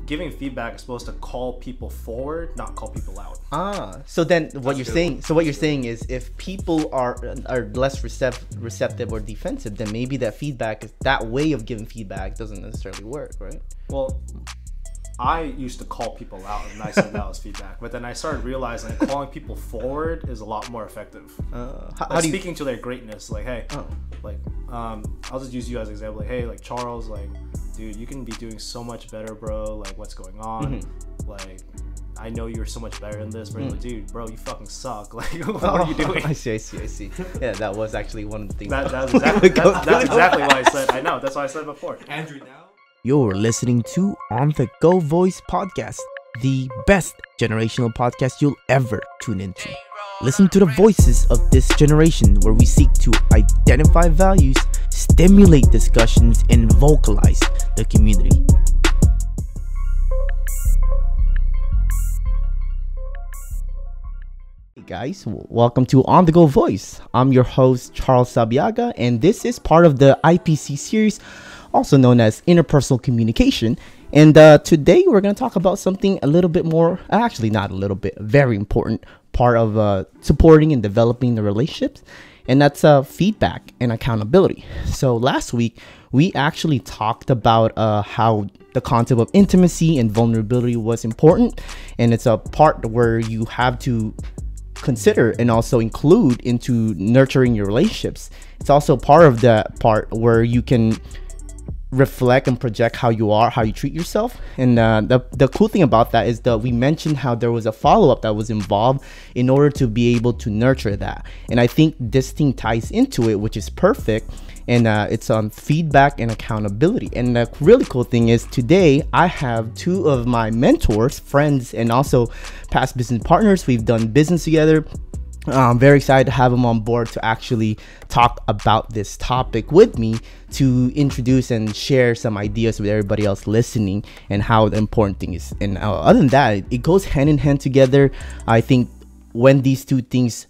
giving feedback is supposed to call people forward, not call people out. So then what you're saying is if people are less receptive or defensive, then maybe that feedback is that way of giving feedback doesn't necessarily work, right? Well, I used to call people out and I said that was feedback, but then I started realizing calling people forward is a lot more effective. How do you speaking to their greatness, like, hey, I'll just use you as an example. Like, hey, like Charles, like, dude, you can be doing so much better, bro. Like, what's going on? Like, I know you're so much better than this, but like, dude, bro, you fucking suck. Like, what are you doing? I see. Yeah, that was actually one of the things. That's exactly what I said. I know. That's what I said before. Andrew, now you're listening to On The Go Voice Podcast, the best generational podcast you'll ever tune into. Listen to the voices of this generation where we seek to identify values, stimulate discussions, and vocalize the community. Hey guys, welcome to On The Go Voice. I'm your host, Charles Sabiaga, and this is part of the IPC series, also known as interpersonal communication. And today we're going to talk about something a little bit more, actually not a little bit, a very important part of supporting and developing the relationships, and that's feedback and accountability. So last week we actually talked about how the concept of intimacy and vulnerability was important, and it's a part where you have to consider and also include into nurturing your relationships. It's also part of that part where you can reflect and project how you are, how you treat yourself. And the cool thing about that is that we mentioned how there was a follow-up that was involved in order to be able to nurture that. And I think this thing ties into it, which is perfect. And it's on feedback and accountability. And the really cool thing is today I have two of my mentors, friends, and also past business partners. We've done business together. I'm very excited to have them on board to actually talk about this topic with me, to introduce and share some ideas with everybody else listening and how the important thing is. And other than that, it goes hand in hand together. I think when these two things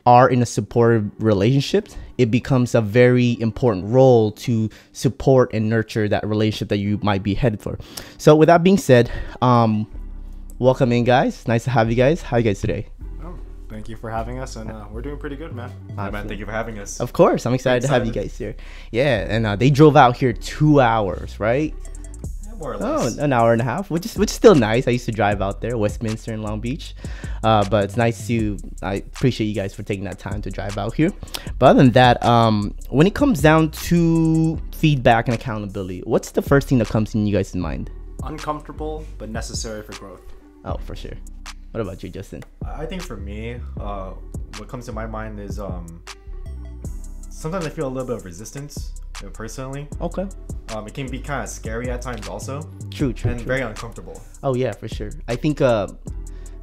are in a supportive relationship, it becomes a very important role to support and nurture that relationship that you might be headed for. So with that being said, welcome in, guys. Nice to have you guys. How are you guys today? Thank you for having us, and we're doing pretty good, man. man, thank you for having us. Of course, I'm excited to have you guys here. Yeah, and they drove out here 2 hours, right? Yeah, more or less. Oh, an hour and a half, which is still nice. I used to drive out there, Westminster and Long Beach, but it's nice to. I appreciate you guys for taking that time to drive out here. But other than that, when it comes down to feedback and accountability, what's the first thing that comes in you guys' mind? Uncomfortable, but necessary for growth. Oh, for sure. What about you, Justin? I think for me, what comes to my mind is sometimes I feel a little bit of resistance, personally. Okay. It can be kind of scary at times also. True. And very uncomfortable. Oh yeah, for sure. I think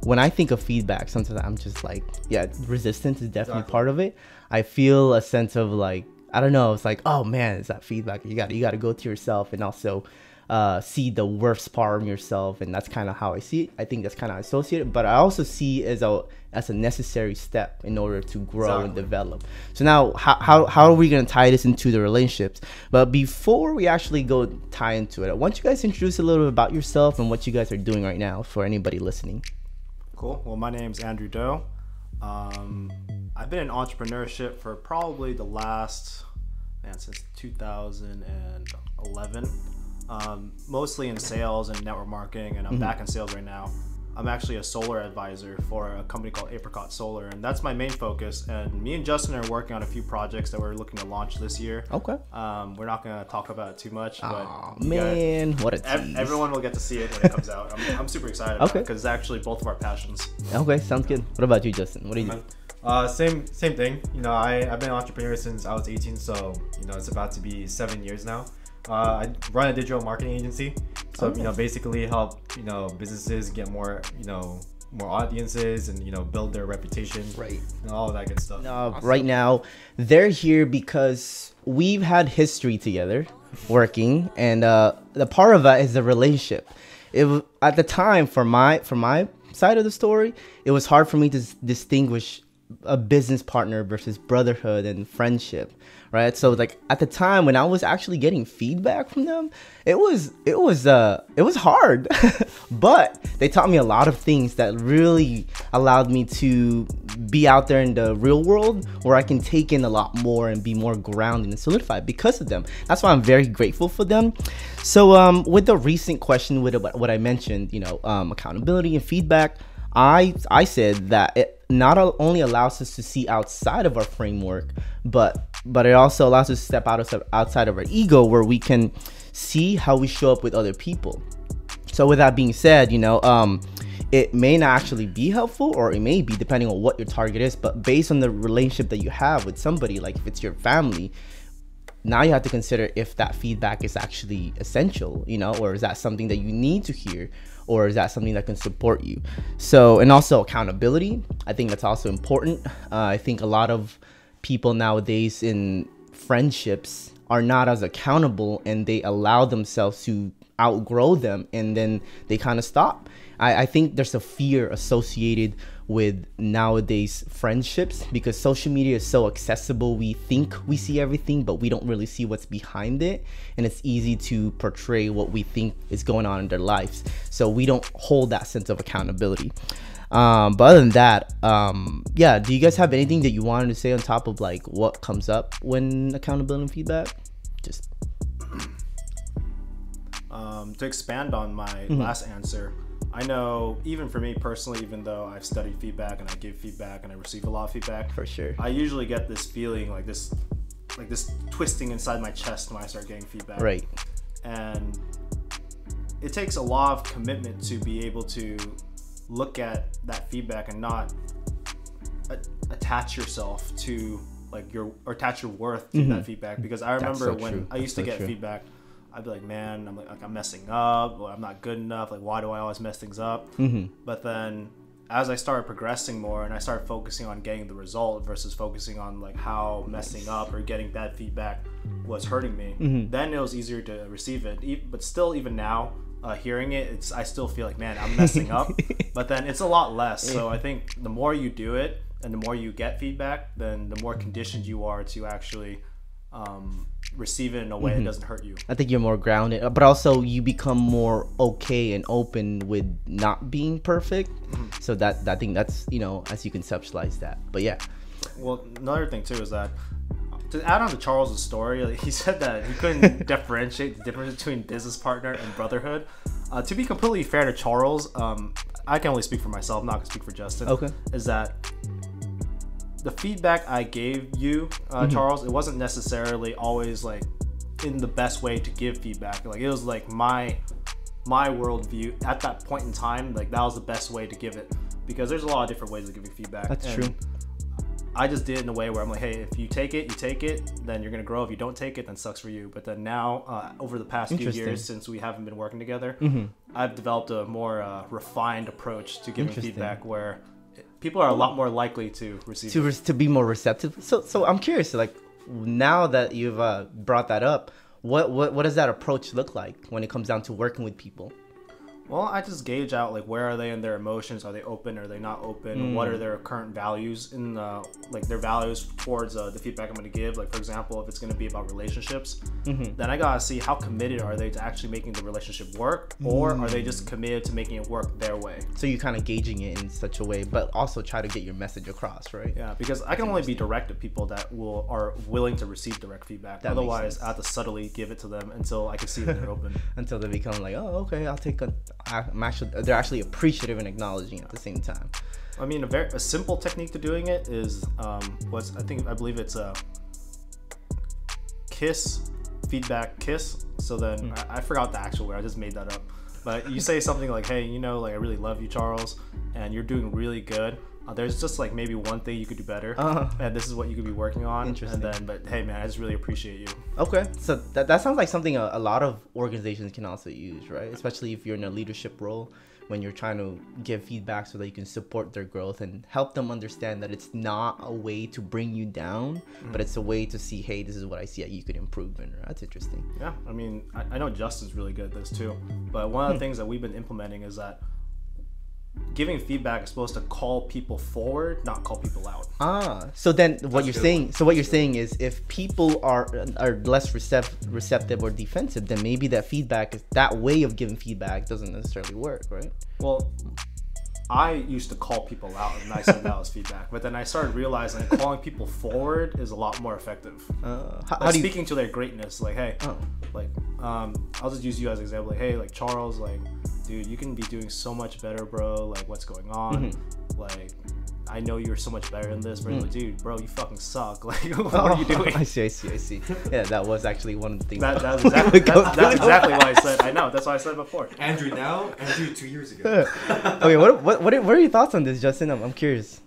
when I think of feedback, sometimes I'm just like, yeah, resistance is definitely part of it. I feel a sense of like, I don't know, it's like, oh man, it's that feedback. You got to go to yourself and also see the worst part of yourself, and that's kind of how I see it. I think that's kind of associated, but I also see it as a necessary step in order to grow and develop. So now, how are we gonna tie this into the relationships? But before we actually go tie into it, I want you guys to introduce a little bit about yourself and what you guys are doing right now for anybody listening. Cool. Well, my name's Andrew Doe. I've been in entrepreneurship for probably the last, since 2011. Mostly in sales and network marketing, and I'm back in sales right now. I'm actually a solar advisor for a company called Apricot Solar, and that's my main focus. And me and Justin are working on a few projects that we're looking to launch this year. Okay. We're not going to talk about it too much, but what a tease. Everyone will get to see it when it comes out. I'm super excited about it because it's actually both of our passions. Okay, sounds good. What about you, Justin? What do you do? Same thing. I've been an entrepreneur since I was 18, so it's about to be 7 years now. I run a digital marketing agency, so basically help businesses get more more audiences and build their reputation, right, and all of that good stuff. Awesome. Right now they're here because we've had history together working, and the part of that is the relationship. At the time, for my side of the story, it was hard for me to distinguish a business partner versus brotherhood and friendship, right? So like at the time when I was actually getting feedback from them, it was hard, but they taught me a lot of things that really allowed me to be out there in the real world where I can take in a lot more and be more grounded and solidified because of them. That's why I'm very grateful for them. So with the recent question with what I mentioned, accountability and feedback, I said that it not only allows us to see outside of our framework, but it also allows us to step outside of our ego, where we can see how we show up with other people. So with that being said, it may not actually be helpful, or it may be, depending on what your target is, but based on the relationship that you have with somebody, like if it's your family, now you have to consider if that feedback is actually essential, or is that something that you need to hear, or is that something that can support you? So, and also accountability, I think that's also important. I think a lot of people nowadays in friendships are not as accountable, and they allow themselves to outgrow them, and then they kind of stop. I think there's a fear associated with nowadays friendships because social media is so accessible. We think we see everything, but we don't really see what's behind it, and it's easy to portray what we think is going on in their lives, so we don't hold that sense of accountability. But other than that, do you guys have anything that you wanted to say on top of like what comes up when accountability and feedback? Just to expand on my last answer, I know even for me personally, even though I've studied feedback and I give feedback and I receive a lot of feedback, for sure, I usually get this feeling like this twisting inside my chest when I start getting feedback. Right. And it takes a lot of commitment to be able to look at that feedback and not attach yourself to attach your worth to that feedback. Because I remember when I used to get feedback, I'd be like, man, I'm messing up, or I'm not good enough. Like, why do I always mess things up? But then as I started progressing more and I started focusing on getting the result versus focusing on like how messing up or getting bad feedback was hurting me, then it was easier to receive it. But still, even now, hearing it, I still feel like, man, I'm messing up. But then it's a lot less. So I think the more you do it and the more you get feedback, then the more conditioned you are to actually receive it in a way that doesn't hurt you. I think you're more grounded, but also you become more okay and open with not being perfect. So I think that's, as you conceptualize that. But yeah. Well, another thing too is that to add on to Charles' story, he said that he couldn't differentiate the difference between business partner and brotherhood. To be completely fair to Charles, I can only speak for myself, I'm not gonna speak for Justin. Okay. Is that the feedback I gave you, Charles, it wasn't necessarily always like in the best way to give feedback. Like, it was like my worldview at that point in time. Like, that was the best way to give it, because there's a lot of different ways of giving feedback. That's true. I just did it in a way where I'm like, hey, if you take it, then you're gonna grow. If you don't take it, then sucks for you. But then now, over the past few years since we haven't been working together, I've developed a more refined approach to giving feedback, where people are a lot more likely to receive to be more receptive. So I'm curious, like, now that you've brought that up, what does that approach look like when it comes down to working with people? Well, I just gauge out, like, where are they in their emotions? Are they open? Are they not open? What are their current values in their values towards the feedback I'm going to give? Like, for example, if it's going to be about relationships, then I got to see how committed are they to actually making the relationship work, or are they just committed to making it work their way? So you're kind of gauging it in such a way, but also try to get your message across, right? Yeah, because I can only be direct to people that are willing to receive direct feedback. Otherwise, I have to subtly give it to them until I can see that they're open. Until they become like, oh, okay, I'll take they're actually appreciative and acknowledging at the same time. I mean, a simple technique to doing it is I believe it's a feedback kiss. So then I forgot the actual word. I just made that up. But you say something like, hey, like, I really love you, Charles, and you're doing really good. There's just like maybe one thing you could do better, and this is what you could be working on. Interesting. And then, but hey, man, I just really appreciate you. Okay, so that sounds like something a lot of organizations can also use, right? Especially if you're in a leadership role, when you're trying to give feedback so that you can support their growth and help them understand that it's not a way to bring you down, but it's a way to see, hey, this is what I see that you could improve in. That's interesting. Yeah, I mean, I know Justin's really good at this too, but one of the things that we've been implementing is that giving feedback is supposed to call people forward, not call people out. So then what you're saying, one. so what you're saying is if people are less receptive or defensive, then maybe that feedback is that way of giving feedback doesn't necessarily work, right? Well, I used to call people out and I said that was feedback, but then I started realizing that calling people forward is a lot more effective. How do you, speaking to their greatness, like, hey, I'll just use you as an example. Like, hey, like Charles, like, dude, you can be doing so much better, bro. Like, what's going on? Like, I know you're so much better than this, but like, dude, bro, you fucking suck. Like, what are you doing? I see. Yeah, that was actually one of the things. That's exactly why I said. I know. That's why I said before. Andrew now, Andrew 2 years ago. Okay, what are your thoughts on this, Justin? I'm curious.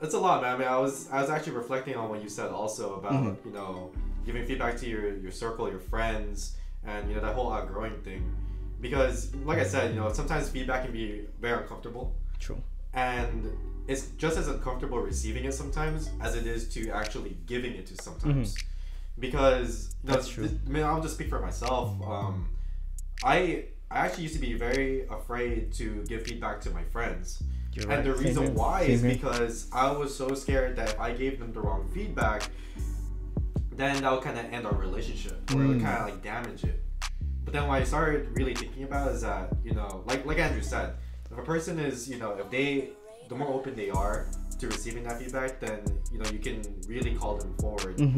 It's a lot, man. I mean, I was actually reflecting on what you said also about you know, giving feedback to your circle, your friends, and you know, that whole outgrowing thing. Because, like I said, you know, sometimes feedback can be very uncomfortable. True. And it's just as uncomfortable receiving it sometimes as it is to actually giving it to sometimes. Because you know, that's true. I mean, I'll just speak for myself. I actually used to be very afraid to give feedback to my friends. You're and right. the reason Same why here. is Same here. because I was so scared that if I gave them the wrong feedback, then that would kind of end our relationship, or it would kind of like damage it. But then what I started really thinking about is that, you know, like Andrew said, if a person is, you know, if the more open they are to receiving that feedback, then, you know, you can really call them forward, you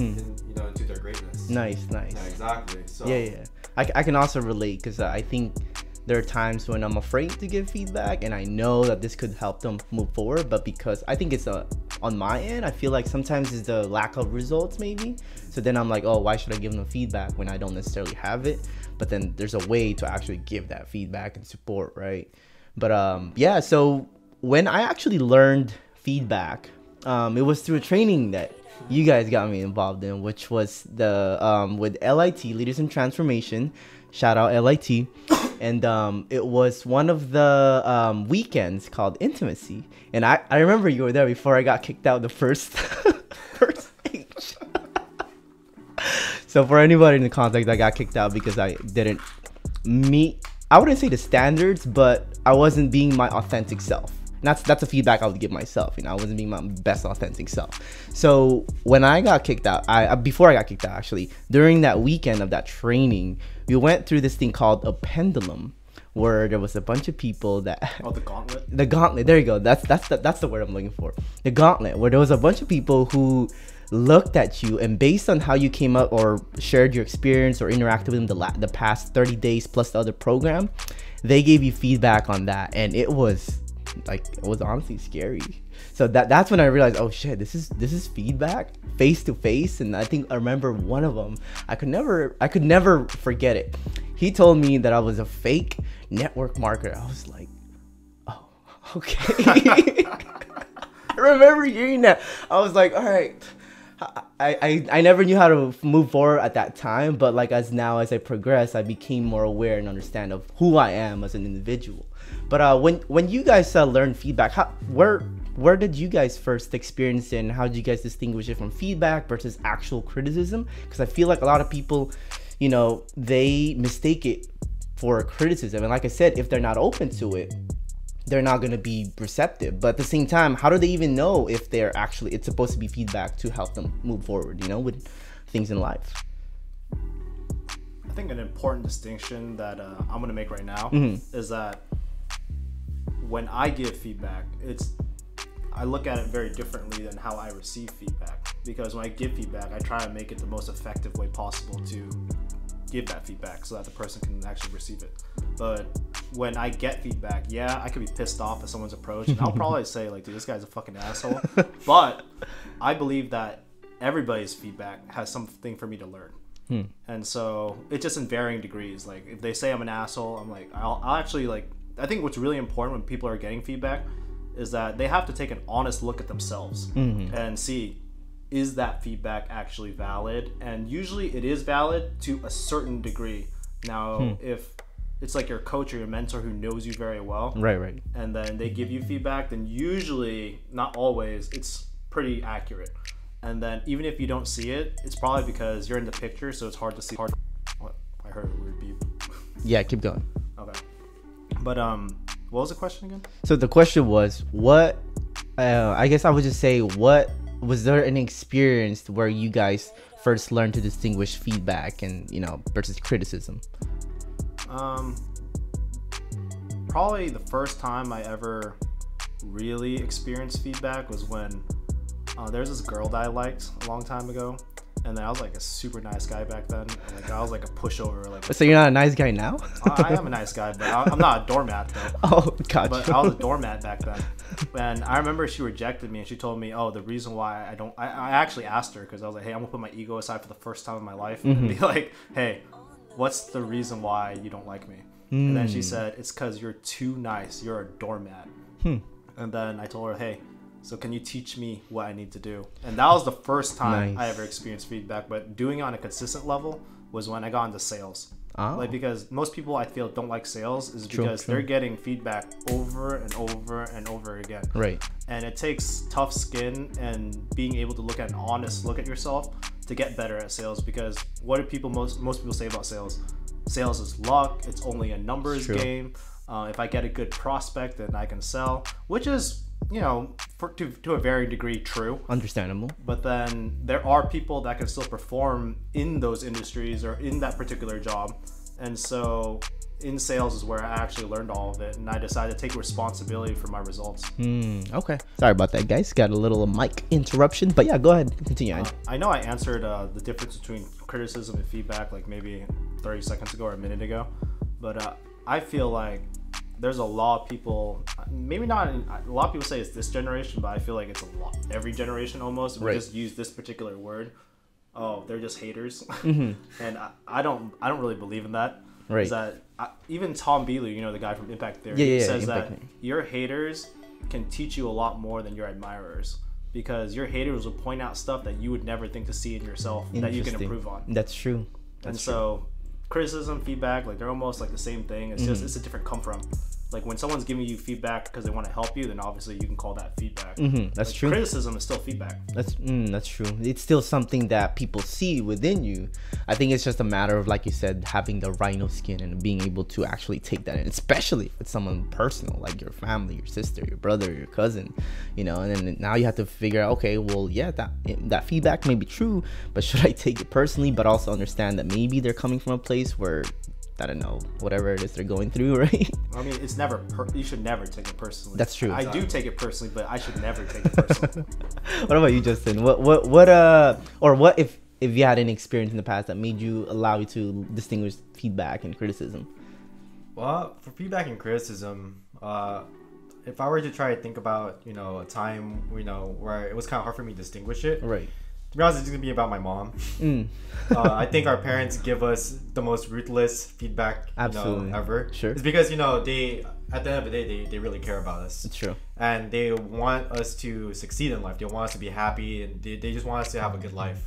know, into their greatness. Nice. Yeah, exactly. So Yeah. I can also relate because I think there are times when I'm afraid to give feedback and I know that this could help them move forward, but because I think it's on my end, I feel like sometimes it's the lack of results maybe. So then I'm like, oh, why should I give them feedback when I don't necessarily have it? But then there's a way to actually give that feedback and support, right? But yeah, so when I actually learned feedback, it was through a training that you guys got me involved in, which was the with LIT, Leaders in Transformation. Shout out LIT. And it was one of the weekends called Intimacy. And I remember you were there before I got kicked out the first stage. So for anybody in the context, I got kicked out because I didn't meet, I wouldn't say the standards, but I wasn't being my authentic self. And that's a feedback I would give myself. You know, I wasn't being my best authentic self. So when I got kicked out, before I got kicked out actually, during that weekend of that training, we went through this thing called a pendulum, where there was a bunch of people that Oh, the gauntlet. The gauntlet. There you go. That's the word I'm looking for. The gauntlet, where there was a bunch of people who looked at you, and based on how you came up or shared your experience or interacted with them the past 30 days plus the other program, they gave you feedback on that, and it was honestly scary. So that's when I realized, oh shit, this is feedback face to face. And I remember one of them, I could never forget it. He told me that I was a fake network marketer. I was like, oh, okay. I remember hearing that. I was like, all right. I never knew how to move forward at that time, but like as I progressed, I became more aware and understand of who I am as an individual. But when you guys learn feedback, where did you guys first experience it, and how did you guys distinguish it from feedback versus actual criticism? Because I feel like a lot of people, you know, they mistake it for criticism, and like I said, if they're not open to it, they're not going to be receptive. But at the same time, how do they even know if it's supposed to be feedback to help them move forward, you know, with things in life? I think an important distinction that I'm going to make right now is that when I give feedback, I look at it very differently than how I receive feedback. Because when I give feedback, I try to make it the most effective way possible to give that feedback so that the person can actually receive it. But when I get feedback, yeah, I could be pissed off at someone's approach, and I'll probably say like, dude, this guy's a fucking asshole. But I believe that everybody's feedback has something for me to learn. And so it's just in varying degrees. Like if they say I'm an asshole, I'm like, I'll actually like, I think what's really important when people are getting feedback is that they have to take an honest look at themselves and see, is that feedback actually valid? And usually it is valid to a certain degree. Now, if it's like your coach or your mentor who knows you very well, right, and then they give you feedback, then usually, not always, it's pretty accurate. And then even if you don't see it, it's probably because you're in the picture, so it's hard to see. What? I heard a weird beep. Yeah, keep going. Okay. But What was the question again? So the question was, what? I guess I would just say, what was there an experience where you guys first learned to distinguish feedback and versus criticism? Probably the first time I ever really experienced feedback was when there's this girl that I liked a long time ago, and then I was like a super nice guy back then. Like I was like a pushover. Like, so you're not a nice guy now? I am a nice guy, but I'm not a doormat though. Oh, gotcha. But I was a doormat back then, and I remember she rejected me, and she told me, "Oh, the reason why I don't." I actually asked her because I was like, "Hey, I'm gonna put my ego aside for the first time in my life and be like, hey, what's the reason why you don't like me?" And then she said, "It's because you're too nice. You're a doormat." And then I told her, "Hey, so can you teach me what I need to do?" And that was the first time I ever experienced feedback. But doing it on a consistent level was when I got into sales. Like, because most people I feel don't like sales is because they're getting feedback over and over and over again. Right. And it takes tough skin and being able to look at an honest look at yourself to get better at sales. Because what do people most people say about sales? Sales is luck. It's only a numbers game. If I get a good prospect, then I can sell, which is, to a varying degree true. Understandable. But then there are people that can still perform in those industries or in that particular job. And so in sales is where I actually learned all of it, and I decided to take responsibility for my results. Okay. Sorry about that, guys. Got a little mic interruption, but yeah, go ahead. Continue. I know I answered the difference between criticism and feedback like maybe 30 seconds ago or a minute ago, but I feel like there's a lot of people, maybe not, a lot of people say it's this generation, but I feel like it's a lot, every generation almost, we just use this particular word. Oh, they're just haters. And I don't really believe in that. Right. Is that even Tom Bilyeu, the guy from Impact Theory, says that your haters can teach you a lot more than your admirers, because your haters will point out stuff that you would never think to see in yourself that you can improve on. That's true. So criticism, feedback, like they're almost like the same thing. It's just it's a different come from. Like when someone's giving you feedback because they want to help you, then obviously you can call that feedback. That's like, true. Criticism is still feedback. That's true. It's still something that people see within you. I think it's just a matter of, like you said, having the rhino skin and being able to actually take that in, especially if it's someone personal, like your family, your sister, your brother, your cousin, and then now you have to figure out, okay, well, yeah, that feedback may be true, but should I take it personally? But also understand that maybe they're coming from a place where, I don't know, whatever it is they're going through, right? I mean, it's never, you should never take it personally. That's true. I do take it personally, but I should never take it personally. What about you, Justin? What if you had any experience in the past that made you allow you to distinguish feedback and criticism? Well, for feedback and criticism, if I were to try to think about, a time, where it was kind of hard for me to distinguish it. Right. To be honest, it's gonna be about my mom. I think our parents give us the most ruthless feedback ever. Sure. It's because they, at the end of the day, they really care about us. It's true. And they want us to succeed in life. They want us to be happy, and they just want us to have a good life.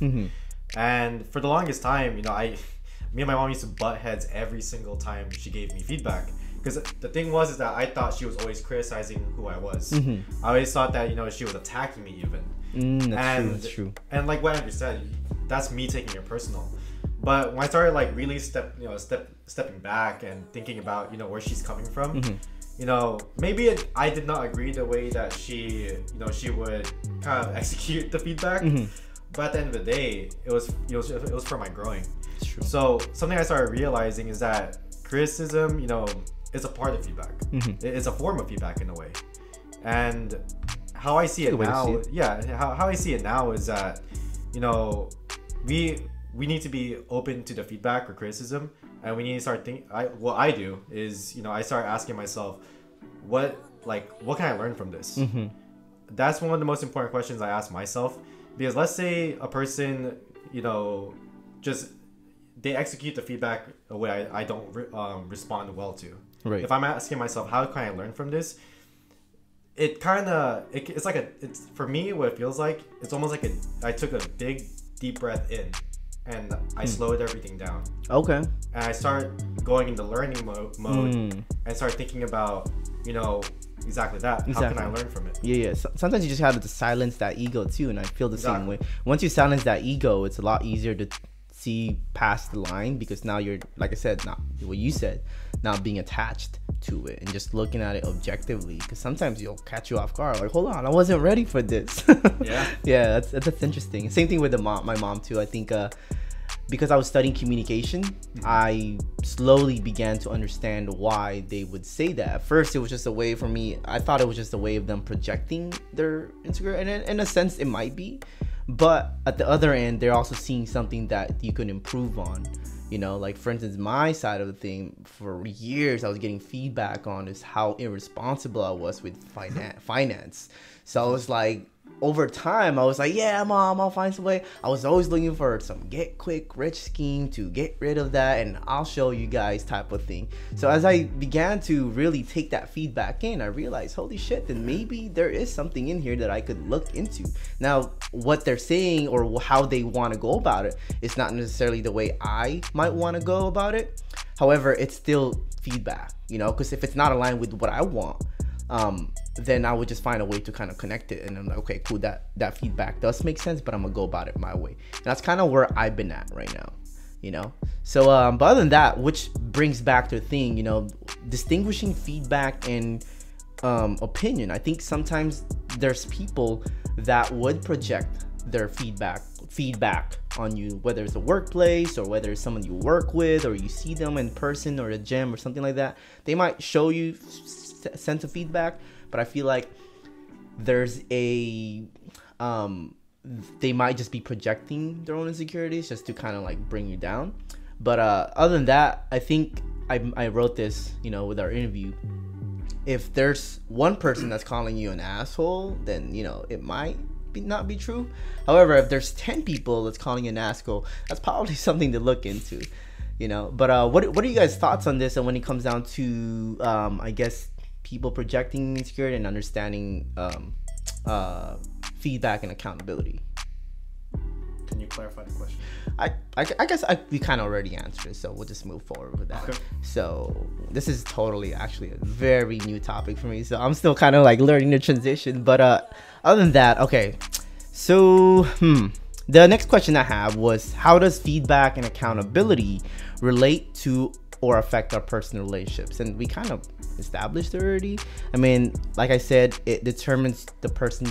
And for the longest time, me and my mom used to butt heads every single time she gave me feedback. Because the thing is that I thought she was always criticizing who I was. I always thought that she was attacking me even. That's true. And like what Andrew said, that's me taking it personal. But when I started like really stepping back and thinking about where she's coming from, maybe I did not agree the way that she would kind of execute the feedback. But at the end of the day, it was for my growing. It's true. So something I started realizing is that criticism, is a part of feedback. It's a form of feedback in a way. And how I see it now, how I see it now is that, we need to be open to the feedback or criticism, and we need to start what I do is, I start asking myself, what can I learn from this? That's one of the most important questions I ask myself, because let's say a person, just they execute the feedback a way I don't respond well to. Right. If I'm asking myself, how can I learn from this? It's for me, what it feels like, it's almost like I took a big deep breath in and I slowed everything down. Okay. And I start going into learning mode and start thinking about, exactly that. How can I learn from it? Yeah. Sometimes you just have to silence that ego too, and I feel the same way. Once you silence that ego, it's a lot easier to see past the line, because now you're, like I said, not what you said, not being attached to it and just looking at it objectively, because sometimes you'll catch you off guard, like, hold on, I wasn't ready for this. Yeah, that's interesting. Same thing with my mom too. I think because I was studying communication, I slowly began to understand why they would say that. At first, it was just a way for me. I thought it was just a way of them projecting their insecurity, and in a sense, it might be. But at the other end, they're also seeing something that you can improve on. You know, like for instance, my side of the thing, for years I was getting feedback on is how irresponsible I was with finance. So I was like, over time, I was like, yeah, mom, I'll find some way. I was always looking for some get quick rich scheme to get rid of that, and I'll show you guys type of thing. So as I began to really take that feedback in, I realized, holy shit, then maybe there is something in here that I could look into. Now, what they're saying or how they want to go about it is not necessarily the way I might want to go about it. However, it's still feedback, you know, because if it's not aligned with what I want, then I would just find a way to kind of connect it, and I'm like, okay, cool, that feedback does make sense, but I'm gonna go about it my way. And that's kind of where I've been at right now, you know. So but other than that, which brings back to the thing, you know, distinguishing feedback and opinion. I think sometimes there's people that would project their feedback on you, whether it's a workplace or whether it's someone you work with or you see them in person or a gym or something like that. They might show you sense of feedback, but I feel like there's a they might just be projecting their own insecurities just to kind of like bring you down. But other than that, I think I wrote this, you know, with our interview. If there's one person that's calling you an asshole, then, you know, it might not be true. However, if there's 10 people that's calling you an asshole, that's probably something to look into, you know. But what are you guys' thoughts on this? And when it comes down to I guess people projecting insecurity and understanding feedback and accountability. Can you clarify the question? I guess we kind of already answered it, so we'll just move forward with that. Okay. So this is totally actually a very new topic for me, so I'm still kind of like learning the transition. But other than that, okay. So the next question I have was, how does feedback and accountability relate to or affect our personal relationships? And we kind of established already. I mean, like I said, it determines the person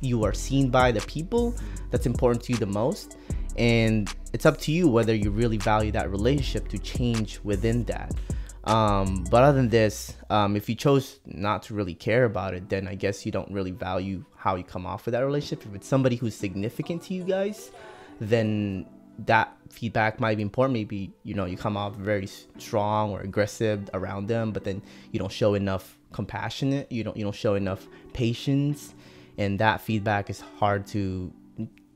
you are seen by, the people that's important to you the most, and it's up to you whether you really value that relationship to change within that. But other than this, if you chose not to really care about it, then I guess you don't really value how you come off with that relationship. If it's somebody who's significant to you guys, then that feedback might be important. Maybe, you know, you come off very strong or aggressive around them, but then you don't show enough compassionate, you don't show enough patience, and that feedback is hard to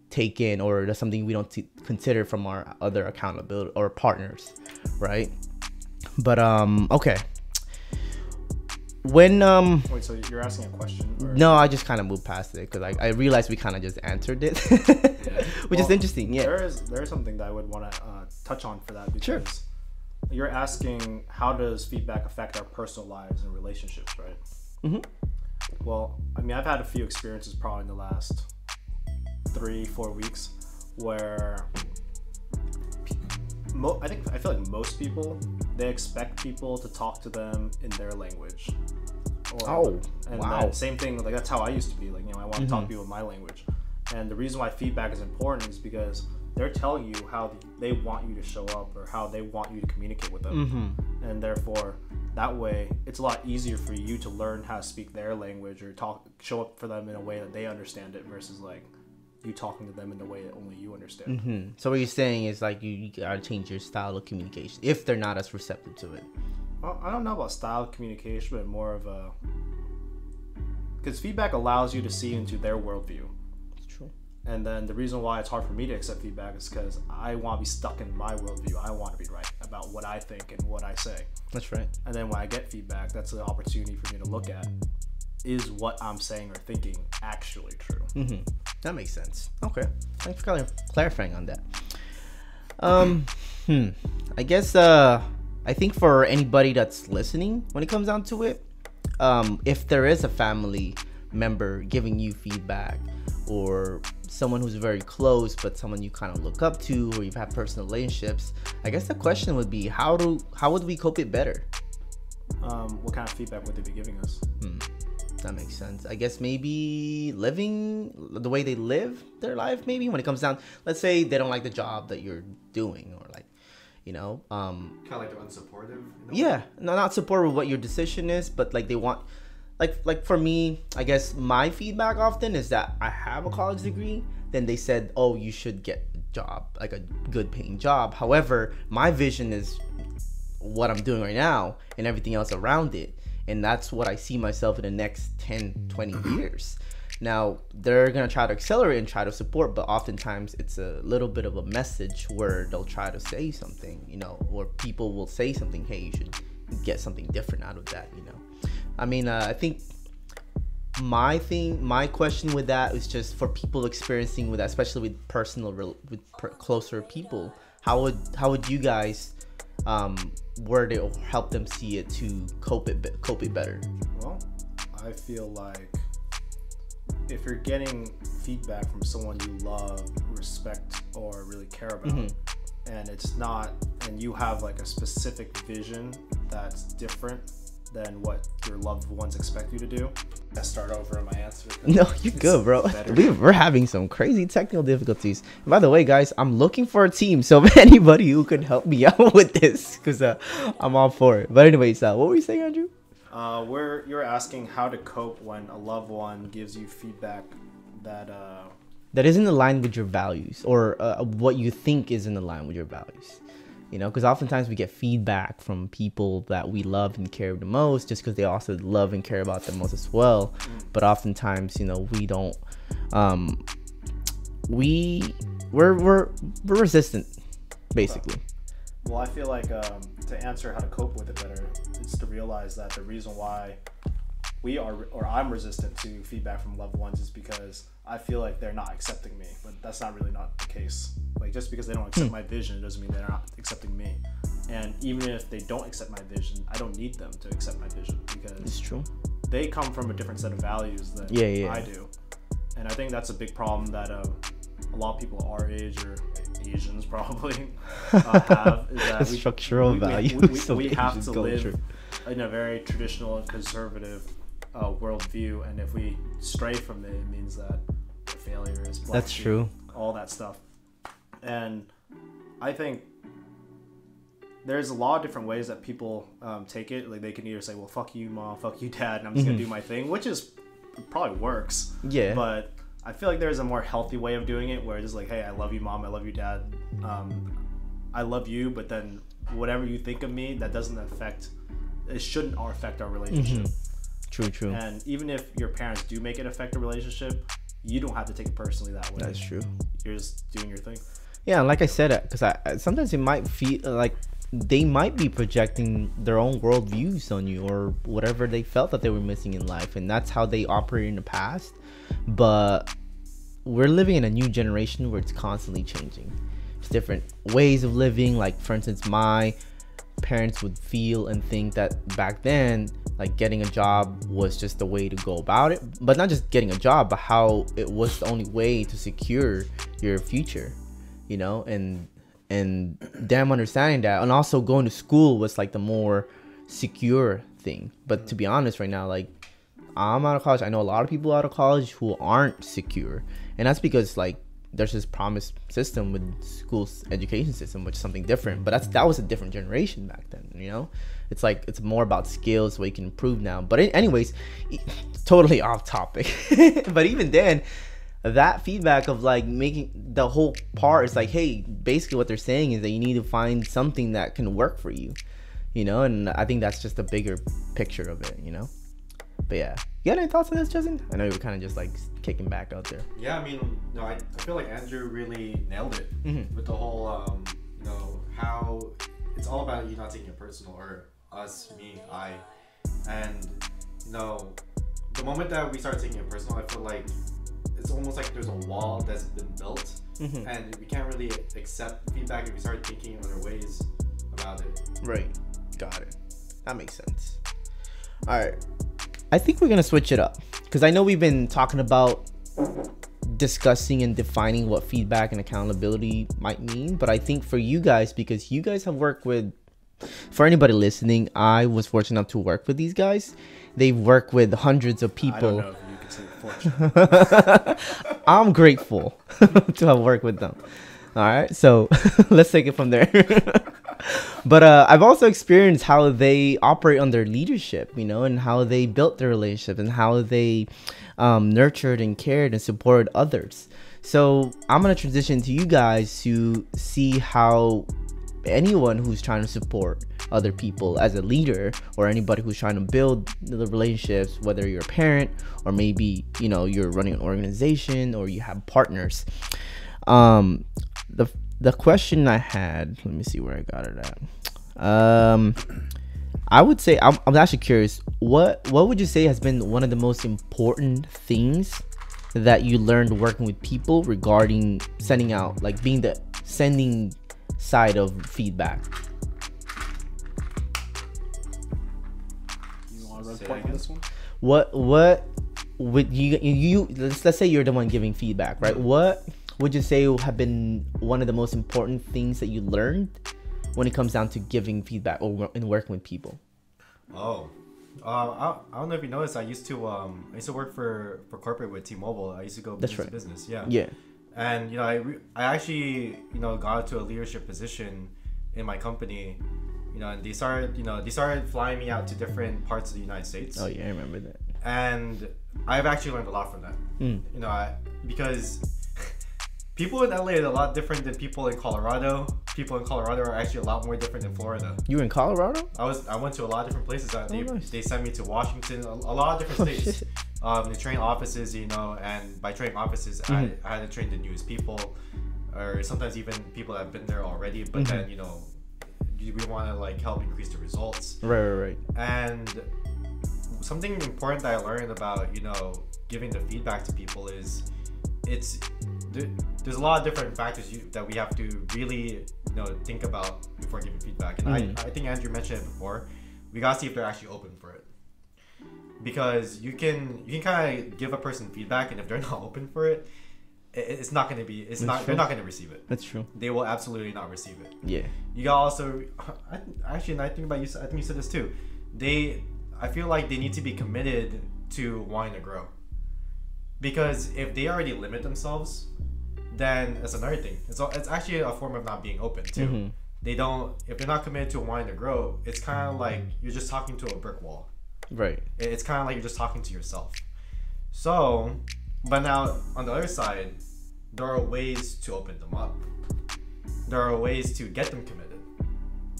take in, or that's something we don't consider from our other accountability or partners, right? But okay, when wait, so you're asking a question or? No, I just kind of moved past it because I realized we kind of just answered it. Which is interesting. Yeah, there is something that I would want to touch on for that, because you're asking, how does feedback affect our personal lives and relationships, right? Well, I mean, I've had a few experiences probably in the last 3-4 weeks where I feel like most people, they expect people to talk to them in their language. Wow. Same thing, like that's how I used to be. Like, you know, I want to talk to people in my language. And the reason why feedback is important is because they're telling you how they want you to show up or how they want you to communicate with them. And therefore, that way, it's a lot easier for you to learn how to speak their language or show up for them in a way that they understand it, versus like you talking to them in the way that only you understand. So what you're saying is like you gotta change your style of communication if they're not as receptive to it. Well, I don't know about style of communication, but more of a, because feedback allows you to see into their worldview. It's true. And then the reason why it's hard for me to accept feedback is because I want to be stuck in my worldview. I want to be right about what I think and what I say. That's right. And then when I get feedback, that's the opportunity for me to look at, is what I'm saying or thinking actually true? That makes sense. Okay, thanks for clarifying on that. I guess I think for anybody that's listening, when it comes down to it, if there is a family member giving you feedback, or someone who's very close but someone you kind of look up to, or you've had personal relationships, I guess the question would be, how would we cope it better? what kind of feedback would they be giving us? That makes sense. I guess maybe living the way they live their life, maybe when it comes down, let's say they don't like the job that you're doing, or like, you know, kind of like they're unsupportive. Yeah, no, not supportive of what your decision is, but like they want, like for me, I guess my feedback often is that I have a college degree. Then they said, oh, you should get a job, like a good paying job. However, my vision is what I'm doing right now and everything else around it. And that's what I see myself in the next 10, 20 years. Now, they're going to try to accelerate and try to support, but oftentimes it's a little bit of a message where they'll try to say something, you know, or people will say something, hey, you should get something different out of that, you know. I mean, I think my question with that is just for people experiencing with that, especially with closer people, how would you guys where to help them see it to cope it better? Well, I feel like if you're getting feedback from someone you love, respect, or really care about, and it's not, and you have like a specific vision that's different than what your loved ones expect you to do. I start over on my answer. No, you're good, bro. We're having some crazy technical difficulties. And by the way, guys, I'm looking for a team. So if anybody who could help me out with this, because I'm all for it. But anyways, what were you saying, Andrew? You're asking how to cope when a loved one gives you feedback that isn't aligned with your values, or what you think isn't aligned with your values. You know, because oftentimes we get feedback from people that we love and care the most, just because they also love and care about them most as well. But oftentimes, you know, we don't. We're resistant, basically. Well, I feel like to answer how to cope with it better is to realize that the reason why I'm resistant to feedback from loved ones is because I feel like they're not accepting me, but that's not the case. Like, just because they don't accept my vision, it doesn't mean they're not accepting me. And even if they don't accept my vision, I don't need them to accept my vision, because it's true. They come from a different set of values than I do. And I think that's a big problem that a lot of people our age, or Asians probably, have, is that structural values. We have to live in a very traditional and conservative worldview, and if we stray from it, it means that failure is black. That's true. All that stuff. And I think there's a lot of different ways that people take it. Like, they can either say, well, fuck you, mom, fuck you, dad, and I'm just gonna do my thing, which is probably works. Yeah. But I feel like there's a more healthy way of doing it, where it's just like, hey, I love you, mom, I love you, dad, I love you, but then whatever you think of me, that shouldn't affect our relationship. True. And even if your parents do make it affect a relationship, you don't have to take it personally that way. That's true. You're just doing your thing. Yeah, like I said, because I sometimes it might feel like they might be projecting their own worldviews on you, or whatever they felt that they were missing in life, and that's how they operated in the past. But we're living in a new generation where it's constantly changing. It's different ways of living. Like, for instance, my parents would feel and think that back then, like, getting a job was just the way to go about it. But not just getting a job, but how it was the only way to secure your future, you know, and them understanding that, and also going to school was like the more secure thing. But to be honest, right now, like, I'm out of college. I know a lot of people out of college who aren't secure, and that's because, like, there's this promise system with school's education system, which is something different. But that was a different generation back then, you know. It's like, it's more about skills, what you can improve now. But anyways, totally off topic. But even then, that feedback of, like, making the whole part is like, hey, basically what they're saying is that you need to find something that can work for you, you know. And I think that's just a bigger picture of it, you know. But yeah, you got any thoughts on this, Justin? I know you were kind of just like kicking back out there. Yeah, I mean, no, I feel like Andrew really nailed it with the whole, you know, how it's all about you not taking it personal, or us, me, I, and, you know, the moment that we start taking it personal, I feel like it's almost like there's a wall that's been built, and we can't really accept feedback if we start thinking other ways about it. Right. Got it. That makes sense. All right. I think we're going to switch it up, because I know we've been talking about discussing and defining what feedback and accountability might mean. But I think for you guys, because you guys have worked with For anybody listening, I was fortunate enough to work with these guys. They've worked with hundreds of people. I don't know if you could say fortunate. I'm grateful to have worked with them. All right, so let's take it from there. But I've also experienced how they operate under leadership, you know, and how they built their relationship and how they nurtured and cared and supported others. So I'm going to transition to you guys to see how anyone who's trying to support other people as a leader, or anybody who's trying to build the relationships, whether you're a parent or maybe, you know, you're running an organization or you have partners. The question I had, let me see where I got it at. I would say, I'm actually curious, what would you say has been one of the most important things that you learned working with people regarding sending out, like being the sending side of feedback? You want to run point on this one? What would you let's say you're the one giving feedback, right? What would you say have been one of the most important things that you learned when it comes down to giving feedback or in working with people? I don't know if you noticed. I used to work for corporate with T-Mobile. I used to go business to business. Yeah. And you know, I actually, you know, got to a leadership position in my company. You know, and they started flying me out to different parts of the United States. Oh yeah, I remember that. And I've actually learned a lot from that. You know, because people in LA are a lot different than people in Colorado. People in Colorado are actually a lot more different than Florida. You were in Colorado? I went to a lot of different places. Nice. They sent me to Washington, a lot of different states. They train offices, you know, and by training offices, I had to train the newest people, or sometimes even people that have been there already. But then, you know, we want to like help increase the results. Right. And something important that I learned about, you know, giving the feedback to people is there's a lot of different factors that we have to really, you know, think about before giving feedback. And I think Andrew mentioned it before. We gotta see if they're actually open for it, because you can kind of give a person feedback, and if they're not open for it, it's not going to be. They're not going to receive it. That's true. They will absolutely not receive it. Yeah. You got also. Actually, and I think about you. I think you said this too. I feel like they need to be committed to wanting to grow. Because if they already limit themselves, then that's another thing. It's actually a form of not being open too. If they're not committed to wanting to grow, it's kind of like you're just talking to a brick wall. Right. It's kind of like you're just talking to yourself. So, but now on the other side, there are ways to open them up. There are ways to get them committed,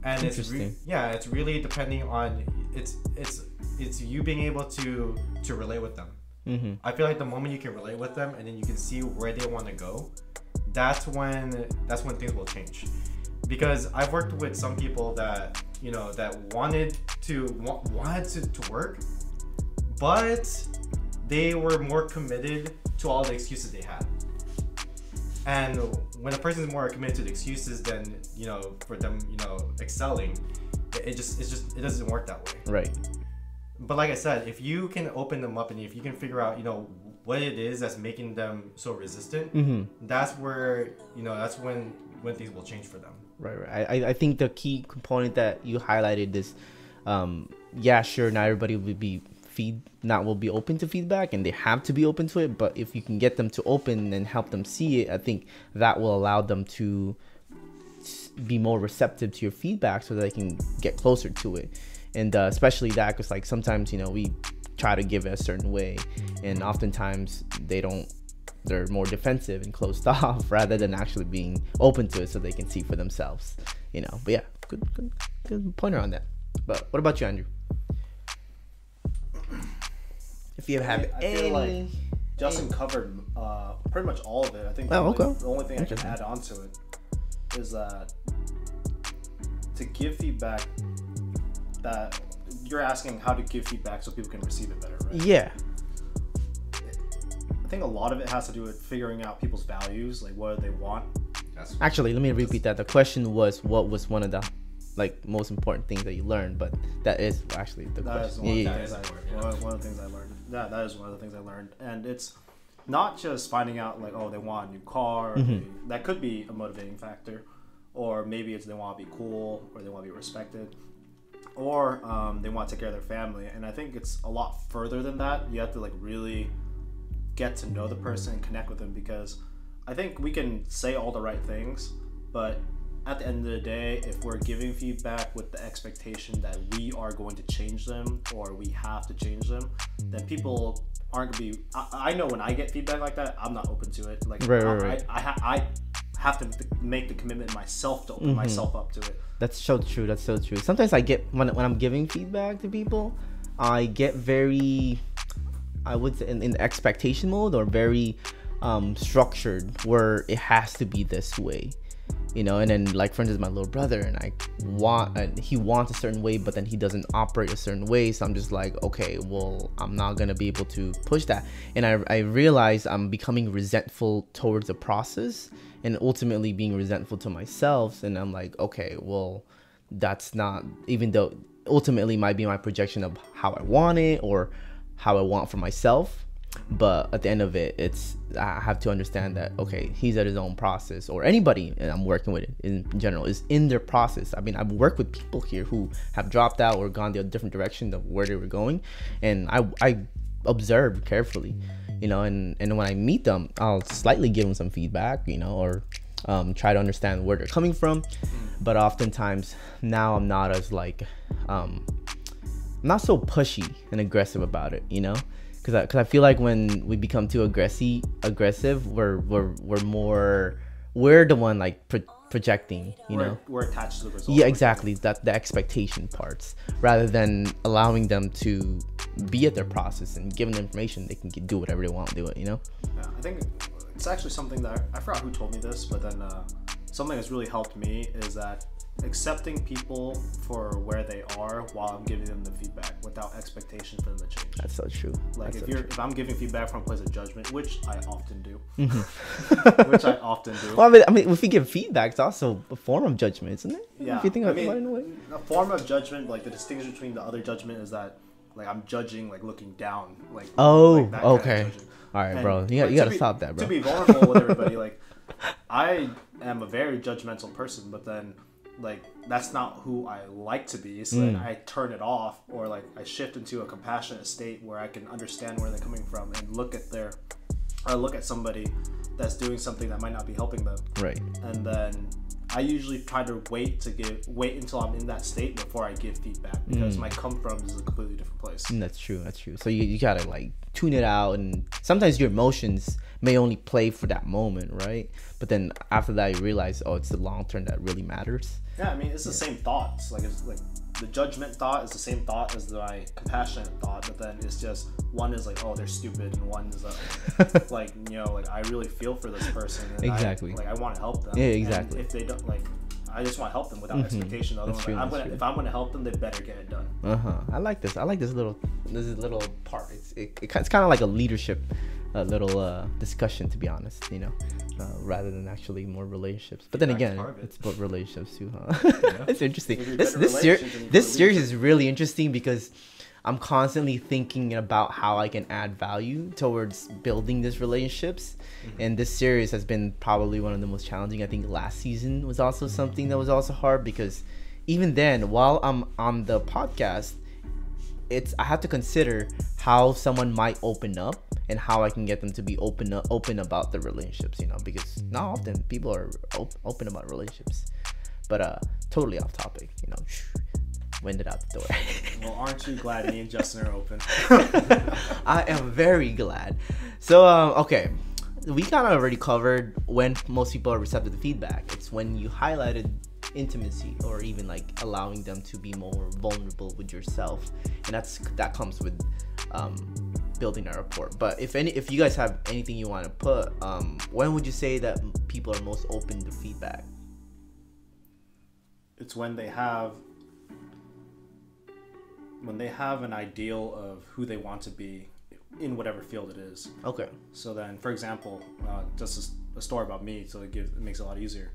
and it's really depending on it's you being able to relate with them. I feel like the moment you can relate with them and then you can see where they want to go, that's when things will change. Because I've worked with some people that, you know, that wanted to work, but they were more committed to all the excuses they had. And when a person is more committed to the excuses than, you know, for them, you know, excelling, it doesn't work that way. Right. But like I said, if you can open them up and if you can figure out, you know, what it is that's making them so resistant, that's where, you know, that's when things will change for them. Right. I think the key component that you highlighted is, sure, not everybody will be open to feedback, and they have to be open to it. But if you can get them to open and help them see it, I think that will allow them to be more receptive to your feedback, so that they can get closer to it. And especially that, because like sometimes, you know, we try to give it a certain way, and oftentimes they're more defensive and closed off rather than actually being open to it so they can see for themselves, you know. But yeah, good pointer on that. But what about you, Andrew? If you have I feel like Justin covered pretty much all of it. I think the only thing I can add on to it is that to give feedback, that you're asking how to give feedback so people can receive it better, right? Yeah. I think a lot of it has to do with figuring out people's values, like what do they want. Actually, let me repeat that. The question was, what was one of the most important things that you learned? But that is actually the question. One of the things I learned. That is one of the things I learned. And it's not just finding out like, oh, they want a new car. That could be a motivating factor. or maybe it's they want to be cool, or they want to be respected, or they want to take care of their family. And I think it's a lot further than that. You have to like really get to know the person and connect with them, because I think we can say all the right things, but at the end of the day, if we're giving feedback with the expectation that we are going to change them or we have to change them, then people aren't gonna be. I know when I get feedback like that, I'm not open to it. Like Right. I have to make the commitment myself to open myself up to it. That's so true. That's so true. Sometimes I get when I'm giving feedback to people, I get very, I would say, in expectation mode, or very structured, where it has to be this way, you know. And then, like, for instance, my little brother, and he wants a certain way, but then he doesn't operate a certain way. So I'm just like, okay, well, I'm not gonna be able to push that. And I realize I'm becoming resentful towards the process, and ultimately being resentful to myself. And I'm like, okay, well, that's not, even though ultimately might be my projection of how I want it or how I want for myself. But at the end of it, I have to understand that, okay, he's at his own process, or anybody I'm working with in general is in their process. I mean, I've worked with people here who have dropped out or gone the different direction of where they were going, and I observe carefully, you know, and when I meet them, I'll slightly give them some feedback, you know, or try to understand where they're coming from. But oftentimes now I'm not as like I'm not so pushy and aggressive about it, you know. Because I feel like when we become too aggressive, we're the one like projecting, you know. We're attached to the result. Yeah, exactly. That the expectation parts, rather than allowing them to be at their process and giving them information, they can do whatever they want to do it, you know. Yeah, I think it's actually something that I forgot who told me this, but then something that's really helped me is that accepting people for where they are while I'm giving them the feedback without expectation for them to change. That's so true. Like That's if I'm giving feedback from a place of judgment, which I often do, Well, I mean, if we give feedback, it's also a form of judgment, isn't it? Yeah. If you think I about it mean, in a way. a form of judgment, like the distinction between the other judgment is that, like, I'm judging, like looking down, like. Oh, like that kind of okay. judging. All right, And, bro. You like, gotta stop that, bro. To be vulnerable with everybody, like, I am a very judgmental person, but then, like, that's not who I like to be. So then I turn it off, or like I shift into a compassionate state where I can understand where they're coming from and look at somebody that's doing something that might not be helping them. Right. And then I usually try to wait until I'm in that state before I give feedback, because my come from is a completely different place. That's true. So you gotta like tune it out, and sometimes your emotions may only play for that moment, right? But then after that, you realize, oh, it's the long term that really matters. Yeah, I mean, it's the same thoughts. Like, it's like the judgment thought is the same thought as my compassionate thought, but then it's just one is like, oh, they're stupid, and one is like, you know, like, I really feel for this person, and Exactly. I want to help them. Yeah, exactly. And if they don't, like, I just want to help them without expectation. That's true, that's true. If I'm gonna help them, they better get it done. I like this little part. It's kind of like a leadership, little discussion, to be honest, you know, rather than actually more relationships. But then again, it's about relationships too, huh? Yeah. It's interesting. This series is really interesting because I'm constantly thinking about how I can add value towards building these relationships. And this series has been probably one of the most challenging. I think last season was also something that was also hard, because even then, while I'm on the podcast, I have to consider how someone might open up and how I can get them to be open about the relationships, you know, because not often people are open about relationships. But totally off topic, you know. Winded out the door. Well, aren't you glad me and Justin are open? I am very glad. So, okay. We kind of already covered when most people are receptive to feedback. It's when you highlighted intimacy, or even like allowing them to be more vulnerable with yourself, and that comes with building a rapport. But if you guys have anything you want to put, when would you say that people are most open to feedback? It's when they have an ideal of who they want to be in whatever field it is. Okay. So then, for example, just a story about me, so it makes it a lot easier.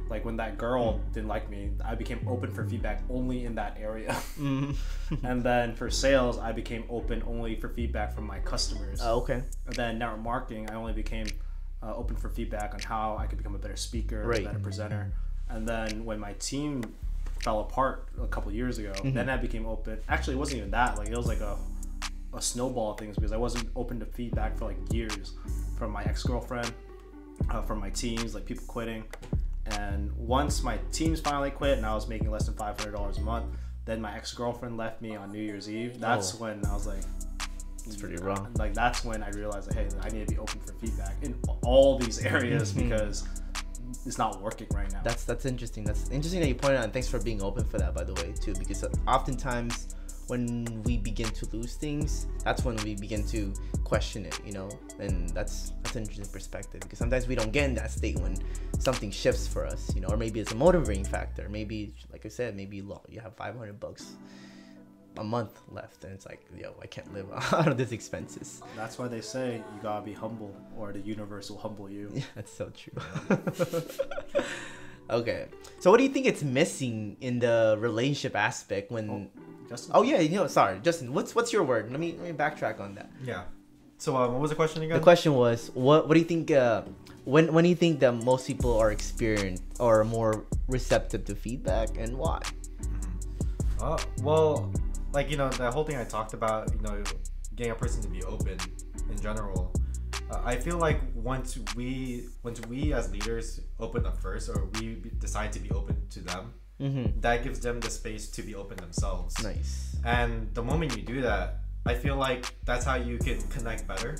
Like, when that girl didn't like me, I became open for feedback only in that area. And then for sales, I became open only for feedback from my customers. Okay. And then network marketing, I only became open for feedback on how I could become a better speaker, right. a better presenter. And then when my team fell apart a couple years ago, then I became open. Actually, it wasn't even that. Like, it was like a snowball of things, because I wasn't open to feedback for like years from my ex-girlfriend, from my teams, like people quitting. And once my teams finally quit and I was making less than $500 a month, then my ex-girlfriend left me on New Year's Eve. That's when I was like, it's pretty wrong. Like, that's when I realized that, hey, I need to be open for feedback in all these areas because it's not working right now. That's interesting. That's interesting that you pointed out, and thanks for being open for that, by the way, too, because oftentimes when we begin to lose things, that's when we begin to question it, you know, and that's an interesting perspective, because sometimes we don't get in that state when something shifts for us, you know, or maybe it's a motivating factor. Maybe, like I said, maybe you have $500 a month left, and it's like, yo, I can't live out of these expenses. That's why they say you gotta be humble, or the universe will humble you. Yeah, that's so true. Okay, so what do you think it's missing in the relationship aspect when? Justin? Oh yeah, you know, sorry, Justin. What's your word? Let me backtrack on that. Yeah. So what was the question again? The question was, what do you think? When do you think that most people are experienced or more receptive to feedback, and why? Well, like, you know, the whole thing I talked about, you know, getting a person to be open in general. I feel like once we as leaders open up first, or we decide to be open to them, that gives them the space to be open themselves. Nice. And the moment you do that, I feel like that's how you can connect better,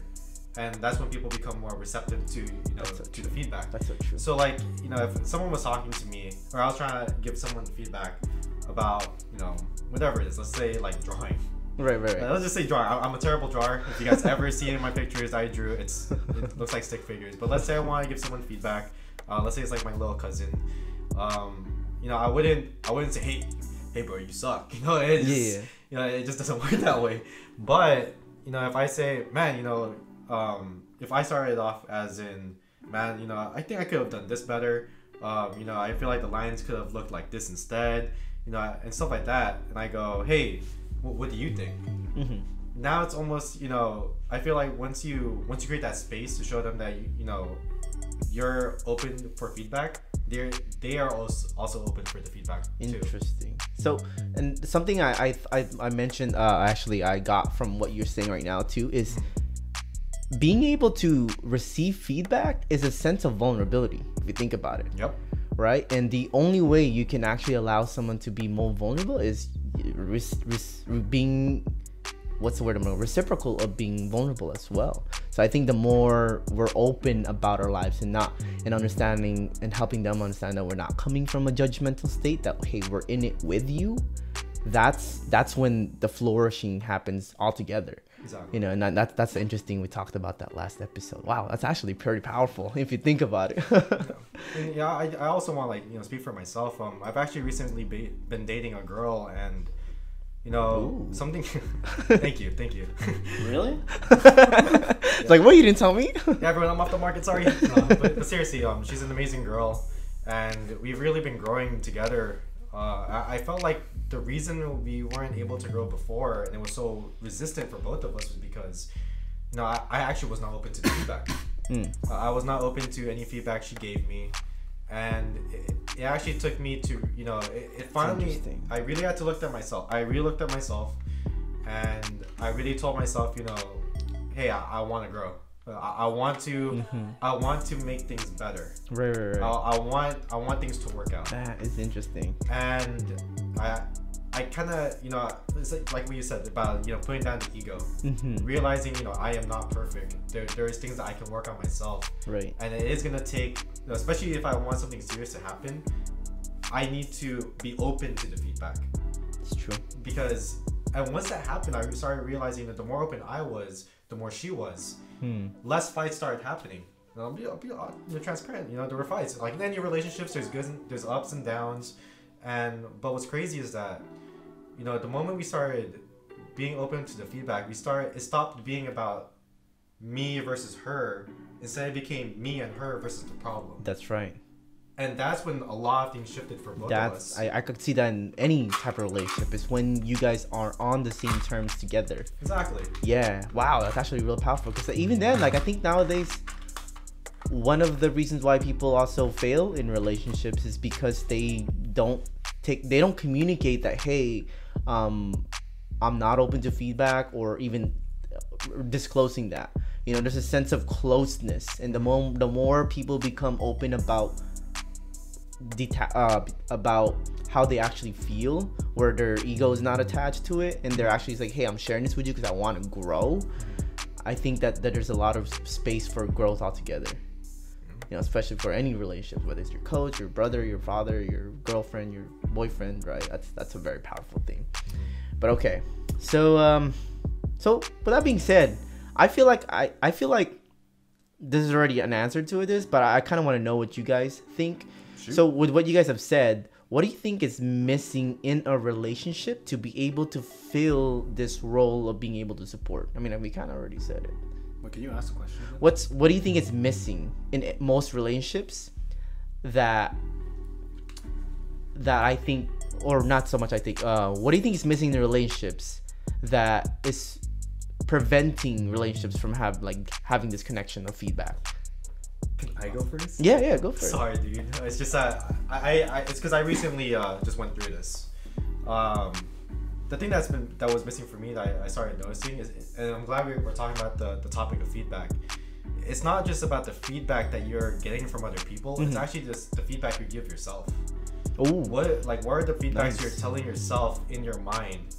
and that's when people become more receptive to, you know, to the feedback. That's so true. So, like, you know, if someone was talking to me, or I was trying to give someone feedback about, you know, whatever it is, let's say like drawing. Right. Let's just say drawing. I'm a terrible drawer. If you guys ever see any of my pictures I drew, it looks like stick figures. But let's say I want to give someone feedback. Let's say it's like my little cousin. You know, I wouldn't say, hey bro, you suck. You know, you know, it just doesn't work that way. But, you know, if I say, man, you know, if I started off as in, man, you know, I think I could have done this better. You know, I feel like the lines could have looked like this instead. You know, and stuff like that. And I go, hey, what do you think? Now it's almost, you know, I feel like once you create that space to show them that you know you're open for feedback, they are also open for the feedback too. Interesting. So, and something I mentioned, actually I got from what you're saying right now too, is being able to receive feedback is a sense of vulnerability, if you think about it. Yep. Right? And the only way you can actually allow someone to be more vulnerable is being, what's the word, reciprocal of being vulnerable as well. So I think the more we're open about our lives and understanding and helping them understand that we're not coming from a judgmental state, that, hey, we're in it with you, that's when the flourishing happens altogether. Exactly. You know, and that's interesting. We talked about that last episode. Wow, that's actually pretty powerful if you think about it. And yeah, I also want, like, you know, speak for myself. I've actually recently been dating a girl, and, you know, something. Thank you. Really? It's like, what, you didn't tell me? Yeah, everyone, I'm off the market. Sorry. But seriously, she's an amazing girl, and we've really been growing together. I felt like the reason we weren't able to grow before, and it was so resistant for both of us, was because, you know, I actually was not open to the feedback. I was not open to any feedback she gave me, and it actually took me to, you know, it finally, I really had to look at myself. I really looked at myself, and I really told myself, you know, hey, I want to grow. I want to make things better. Right. I want things to work out. That is interesting. And I kind of, you know, it's like what you said about, you know, putting down the ego, realizing, you know, I am not perfect. There's things that I can work on myself. Right. And it is gonna take, you know, especially if I want something serious to happen, I need to be open to the feedback. It's true. Because, and once that happened, I started realizing that the more open I was, the more she was. Less fights started happening. I'll be transparent. You know, there were fights. Like in any relationships, there's ups and downs, but what's crazy is that, you know, the moment we started being open to the feedback, it stopped being about me versus her. Instead, it became me and her versus the problem. That's right. And that's when a lot of things shifted for both of us. I could see that in any type of relationship. It's when you guys are on the same terms together. Exactly. Yeah. Wow, that's actually real powerful. Because even then, like, I think nowadays, one of the reasons why people also fail in relationships is because they don't communicate that, hey, I'm not open to feedback, or even disclosing that. You know, there's a sense of closeness, and the more people become open about about how they actually feel, where their ego is not attached to it, and they're actually like, hey, I'm sharing this with you because I want to grow. I think that there's a lot of space for growth altogether. You know, especially for any relationship, whether it's your coach, your brother, your father, your girlfriend, your boyfriend, right? That's a very powerful thing. But okay, so with that being said, I feel like this is already an answer to this, but I kind of want to know what you guys think. Sure. So with what you guys have said, what do you think is missing in a relationship to be able to fill this role of being able to support? I mean, we kind of already said it. What, can you ask the question? What do you think is missing in most relationships that I think, or not so much I think, what do you think is missing in the relationships that is preventing relationships from having this connection of feedback? Can I go first? Yeah, go for it. Sorry, dude. It's just that it's because I recently just went through this. The thing that was missing for me that I started noticing is, and I'm glad we're talking about the topic of feedback. It's not just about the feedback that you're getting from other people. Mm-hmm. It's actually just the feedback you give yourself. Oh, what are the feedbacks you're telling yourself in your mind?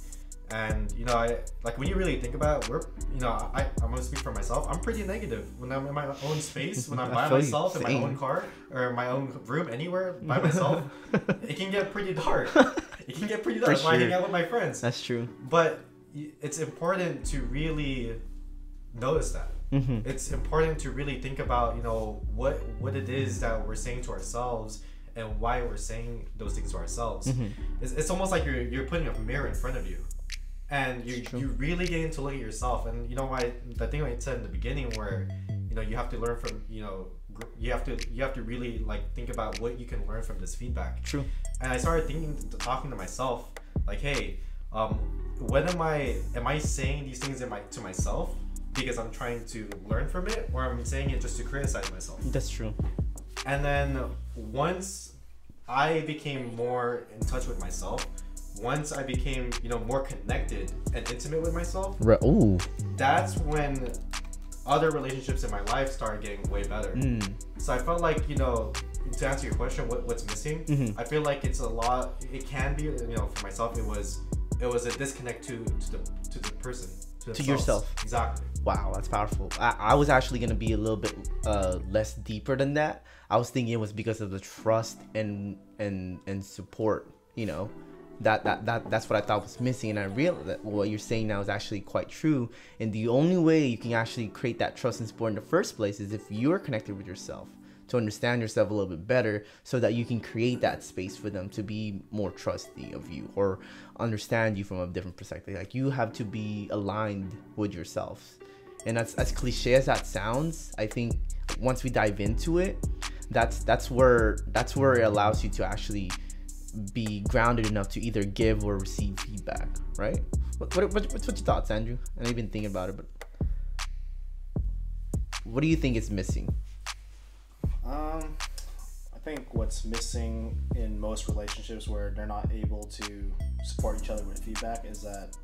And you know, when you really think about it, I'm gonna speak for myself. I'm pretty negative when I'm in my own space, when I'm by myself in my own car or my own room, anywhere by myself. It can get pretty dark. It can get pretty dark when I hang out with my friends. That's true. But it's important to really notice that. Mm-hmm. It's important to really think about, you know, what it is that we're saying to ourselves and why we're saying those things to ourselves. Mm-hmm. It's almost like you're putting a mirror in front of you. And you really getting to look at yourself, and you know why the thing I said in the beginning, where you know you have to learn from, you know, you have to really think about what you can learn from this feedback. True. And I started talking to myself, like, hey, when am I saying these things to myself because I'm trying to learn from it, or I'm saying it just to criticize myself? That's true. And then once I became more in touch with myself, once I became, you know, more connected and intimate with myself, ooh, that's when other relationships in my life started getting way better. Mm. So I felt like, you know, to answer your question, what's missing, mm-hmm. I feel like it's a lot. It can be, you know, for myself, it was a disconnect to the person, to yourself. Exactly. Wow, that's powerful. I was actually gonna be a little bit less deeper than that. I was thinking it was because of the trust and support, you know. That's what I thought was missing, and I realized that what you're saying now is actually quite true. And the only way you can actually create that trust and support in the first place is if you're connected with yourself, to understand yourself a little bit better, so that you can create that space for them to be more trusty of you or understand you from a different perspective. Like, you have to be aligned with yourself. And that's, as cliche as that sounds, I think once we dive into it, that's where it allows you to actually be grounded enough to either give or receive feedback, right? What's your thoughts, Andrew? I know you've been thinking about it, but what do you think is missing? I think what's missing in most relationships where they're not able to support each other with feedback is that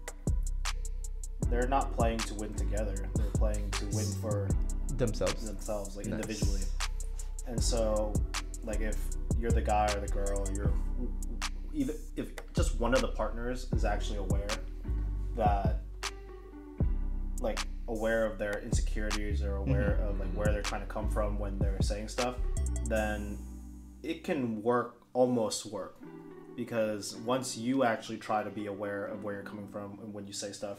they're not playing to win together. They're playing to win for themselves, like, nice. Individually. And so, like, if you're the guy or the girl, even if just one of the partners is actually aware of their insecurities or aware mm-hmm. of like where they're trying to come from when they're saying stuff, then it can almost work. Because once you actually try to be aware of where you're coming from and when you say stuff,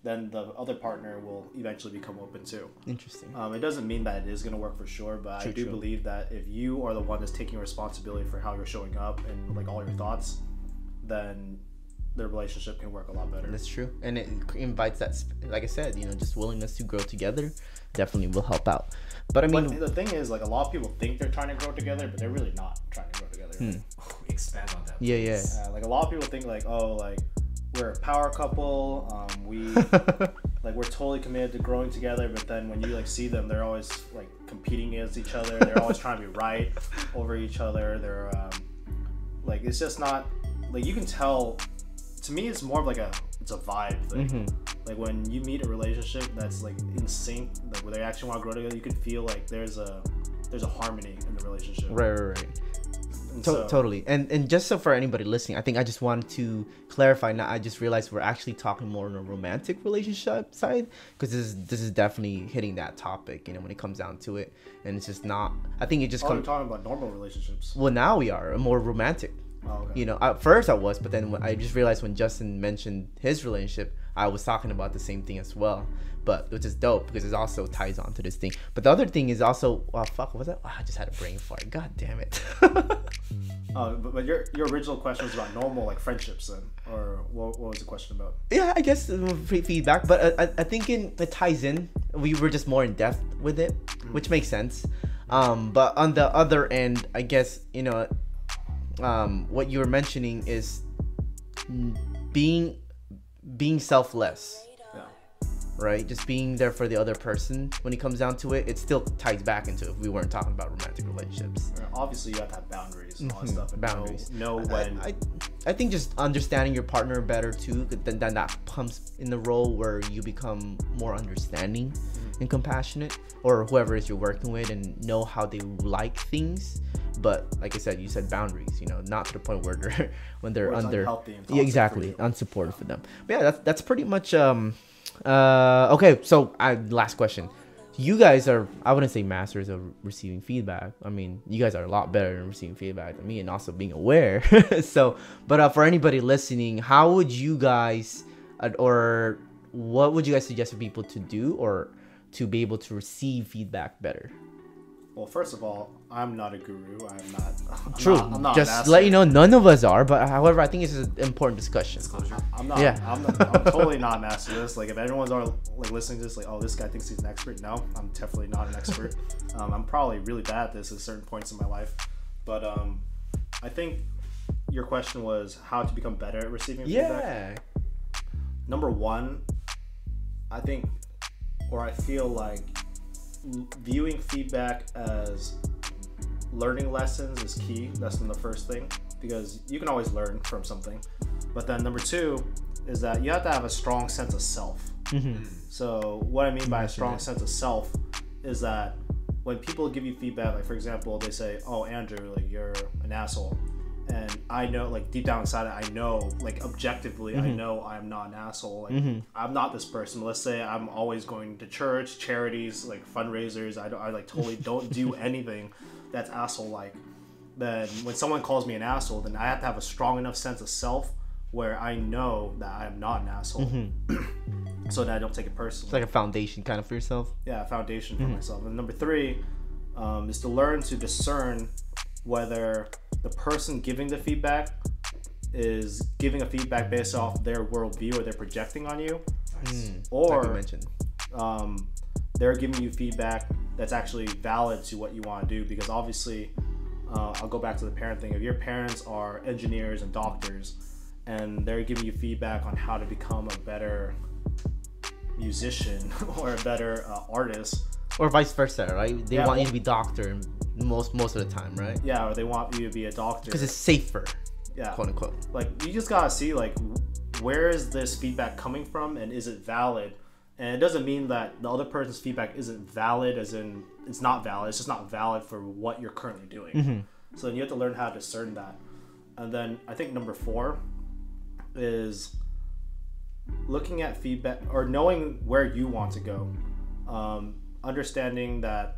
then the other partner will eventually become open too. Interesting. It doesn't mean that it is going to work for sure, but I do believe that if you are the one that's taking responsibility for how you're showing up and like all your thoughts, then the relationship can work a lot better. That's true. And it invites that, like I said, you know, just willingness to grow together definitely will help out. But I mean, the thing is, like, a lot of people think they're trying to grow together, but they're really not trying to grow together. Expand on that. Yeah. Like, a lot of people think like, oh, like, we're a power couple. We like, we're totally committed to growing together, but then when you like see them, they're always like competing against each other. They're always trying to be right over each other. They're like, it's just not like, you can tell. To me, it's more of like it's a vibe thing. Like when you meet a relationship that's like in sync, like where they actually want to grow together, you can feel like there's a harmony in the relationship. Right. Totally. And just so for anybody listening, I think I just wanted to clarify. Now I just realized we're actually talking more on a romantic relationship side, because this is definitely hitting that topic, when it comes down to it. And it's just not, I think it just comes. We're talking about normal relationships. Well, now we are more romantic. Oh, okay. At first I was, but then I just realized when Justin mentioned his relationship, I was talking about the same thing as well. But which is dope, because it also ties on to this thing. But the other thing is also, what was that? I just had a brain fart. God damn it. But your original question was about normal, like, friendships then, or what was the question about? Yeah, I guess feedback, but I think it ties in. We were just more in depth with it, which makes sense. But on the other end, I guess what you were mentioning is being selfless. Right, just being there for the other person. When it comes down to it, it still ties back into, if we weren't talking about romantic relationships. Obviously, you have to have boundaries and all that stuff. And boundaries. Know when. I think just understanding your partner better too. Then that comes in the role where you become more understanding and compassionate, or whoever it is you're working with, and know how they like things. But like I said, you said boundaries. Not to the point where they're under. Yeah, exactly, unsupportive for them. But yeah, that's pretty much. Okay, so last question. You guys are, I wouldn't say masters of receiving feedback. I mean, you guys are a lot better than receiving feedback than me, and also being aware. But for anybody listening, how would you guys, or what would you guys suggest for people to do, or to be able to receive feedback better? Well, first of all, I'm not a guru. I'm not. True. I'm not just let you know, none of us are. But however, I think it's an important discussion. I'm not. Yeah. I'm totally not a master of this. Like, if everyone's like listening to this, like, oh, this guy thinks he's an expert. No, I'm definitely not an expert. I'm probably really bad at this at certain points in my life. But I think your question was how to become better at receiving feedback. Number one, I think, or I feel like, viewing feedback as learning lessons is key. That's the first thing, because you can always learn from something. But then number two is that you have to have a strong sense of self. So what I mean by a strong sense of self is that when people give you feedback, like, for example, they say, oh, Andrew, like, you're an asshole. And I know, like, deep down inside, I know, like, objectively, I know I'm not an asshole. Like, I'm not this person. Let's say I'm always going to church, charities, like, fundraisers. I like totally don't do anything that's asshole-like. Then when someone calls me an asshole, then I have to have a strong enough sense of self where I know that I am not an asshole, so that I don't take it personally. It's like a foundation kind of for yourself. Yeah, a foundation for myself. And number three is to learn to discern whether the person giving the feedback is giving a feedback based off their worldview, or they're projecting on you, or they're giving you feedback that's actually valid to what you want to do. Because obviously, I'll go back to the parent thing. If your parents are engineers and doctors, and they're giving you feedback on how to become a better musician or a better artist, or vice versa, right? They want you to be doctor most of the time, right? Yeah, or they want you to be a doctor because it's safer. Yeah, quote unquote. Like, you just gotta see, like, where is this feedback coming from, and is it valid? And it doesn't mean that the other person's feedback isn't valid, as in it's not valid. It's just not valid for what you're currently doing. So you have to learn how to discern that. And then I think number 4 is looking at feedback, or knowing where you want to go. Understanding that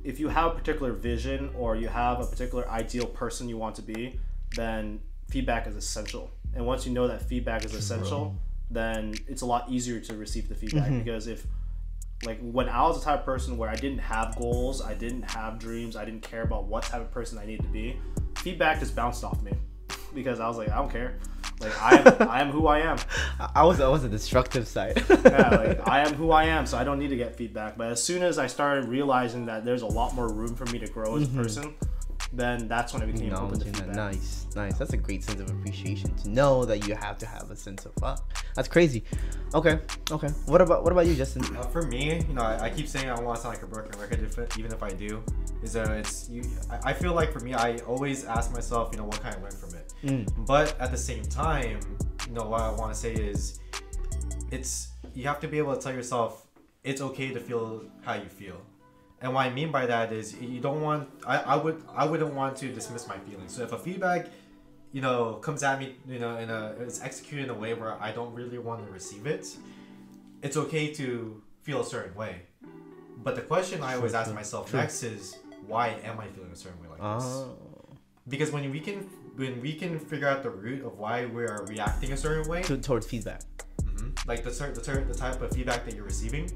if you have a particular vision, or you have a particular ideal person you want to be, then feedback is essential. And once you know that feedback is essential, then it's a lot easier to receive the feedback. Because if, like, when I was the type of person where I didn't have goals, I didn't have dreams, I didn't care about what type of person I needed to be, feedback just bounced off me, because I was like, I don't care. Like, I am who I am. I was a destructive side. Yeah, like, I am who I am, so I don't need to get feedback. But as soon as I started realizing that there's a lot more room for me to grow as a person, then that's when I became open to Acknowledging that. feedback. Nice. That's a great sense of appreciation to know that you have to have a sense of that's crazy. Okay. What about you, Justin? For me, I keep saying I don't want to sound like a broken record, even if I do. I feel like for me, I always ask myself, what can I learn from it? But at the same time, what I want to say is, you have to be able to tell yourself it's okay to feel how you feel. And what I mean by that is you don't want. I wouldn't want to dismiss my feelings. So if a feedback, comes at me, it's executed in a way where I don't really want to receive it, it's okay to feel a certain way. But the question I always ask myself next is, why am I feeling a certain way like this? Because when we can figure out the root of why we are reacting a certain way Towards feedback. like the type of feedback that you're receiving,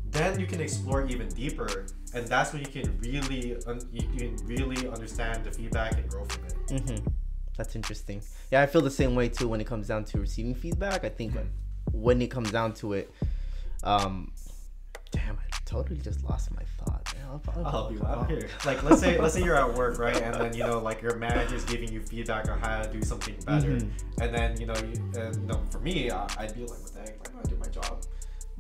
then you can explore even deeper, and that's when you can really understand the feedback and grow from it. That's interesting. Yeah, I feel the same way too when it comes down to receiving feedback. I think when it comes down to it, damn, I totally just lost my thought. I'll help you out here. Like let's say you're at work, right? And then like your manager's giving you feedback on how to do something better. And then for me, I'd be like, what the heck? Why don't I do my job?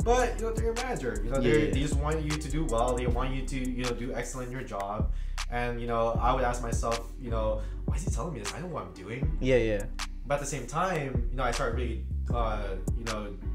But they're your manager. They just want you to do well. They want you to do excellent in your job. And I would ask myself, why is he telling me this? I know what I'm doing. Yeah. But at the same time, I start really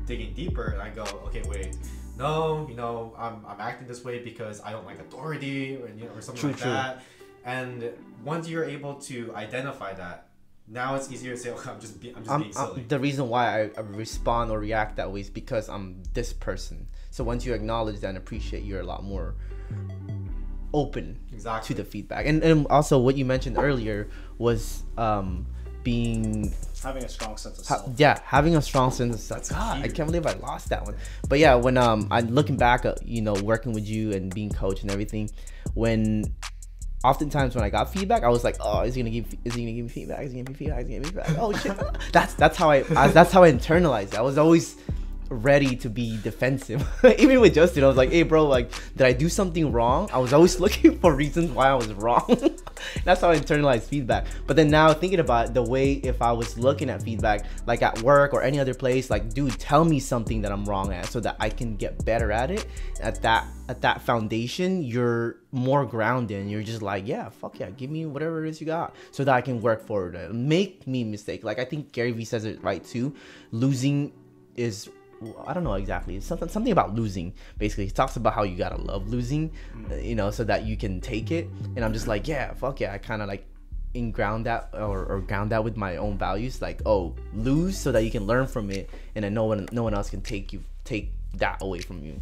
digging deeper, and I go, okay, wait. No, I'm acting this way because I don't like authority, or something like that. And once you're able to identify that, now it's easier to say, okay, I'm just being silly. The reason why I respond or react that way is because I'm this person. So once you acknowledge that and appreciate, you're a lot more open to the feedback. And also what you mentioned earlier was having a strong sense of self. Having a strong sense of self. God, I can't believe I lost that one. But yeah, when I'm looking back at working with you and being coach and everything, oftentimes when I got feedback, I was like, oh, is he gonna give me feedback? Oh shit. that's how I internalized it. I was always ready to be defensive. Even with Justin, I was like, hey bro, like, did I do something wrong? I was always looking for reasons why I was wrong. That's how I internalized feedback. But then now thinking about it, the way if I was looking at feedback like at work or any other place, like, dude, tell me something that I'm wrong at so that I can get better at it. At that foundation, you're more grounded and you're just like, yeah, fuck yeah, give me whatever it is you got so that I can work forward. Make me mistake. Like I think Gary Vee says it right too. Losing is, I don't know exactly. It's something about losing. Basically, he talks about how you gotta love losing, so that you can take it. And I'm just like, yeah, fuck yeah. I kind of like ground that or ground that with my own values. Like, oh, lose so that you can learn from it, and then no one else can take that away from you.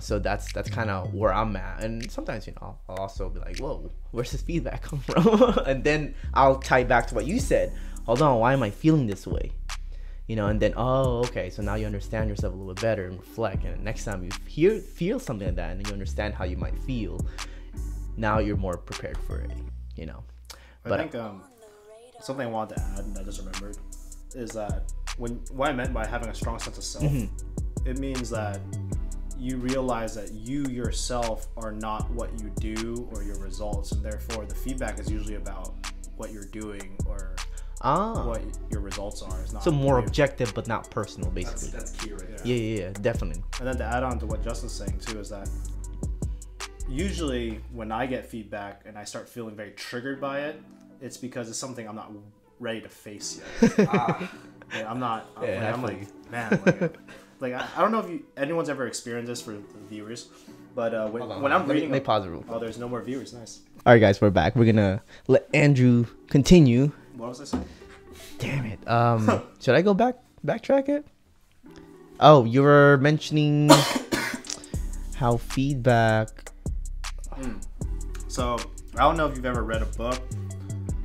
So that's kind of where I'm at. And sometimes I'll also be like, whoa, where's this feedback come from? And then I'll tie back to what you said. Hold on, why am I feeling this way? And then, oh, okay, so now you understand yourself a little bit better and reflect. And next time you feel something like that and you understand how you might feel, now you're more prepared for it, But I think something I wanted to add, and I just remembered, is that what I meant by having a strong sense of self, it means that you realize that you yourself are not what you do or your results, and therefore the feedback is usually about what you're doing or what your results are. It's not so more objective but not personal, basically. That's key right there. Yeah, definitely. And then to add on to what Justin's saying too is that usually when I get feedback and I start feeling very triggered by it, it's because it's something I'm not ready to face yet. I'm not. I'm like, man, like I don't know if anyone's ever experienced this for the viewers, but when I'm reading, they pause it real quick. Oh, there's no more viewers. Nice. All right, guys, we're back. We're gonna let Andrew continue. What was I saying? Damn it. Should I go backtrack it? Oh, you were mentioning how feedback. So I don't know if you've ever read a book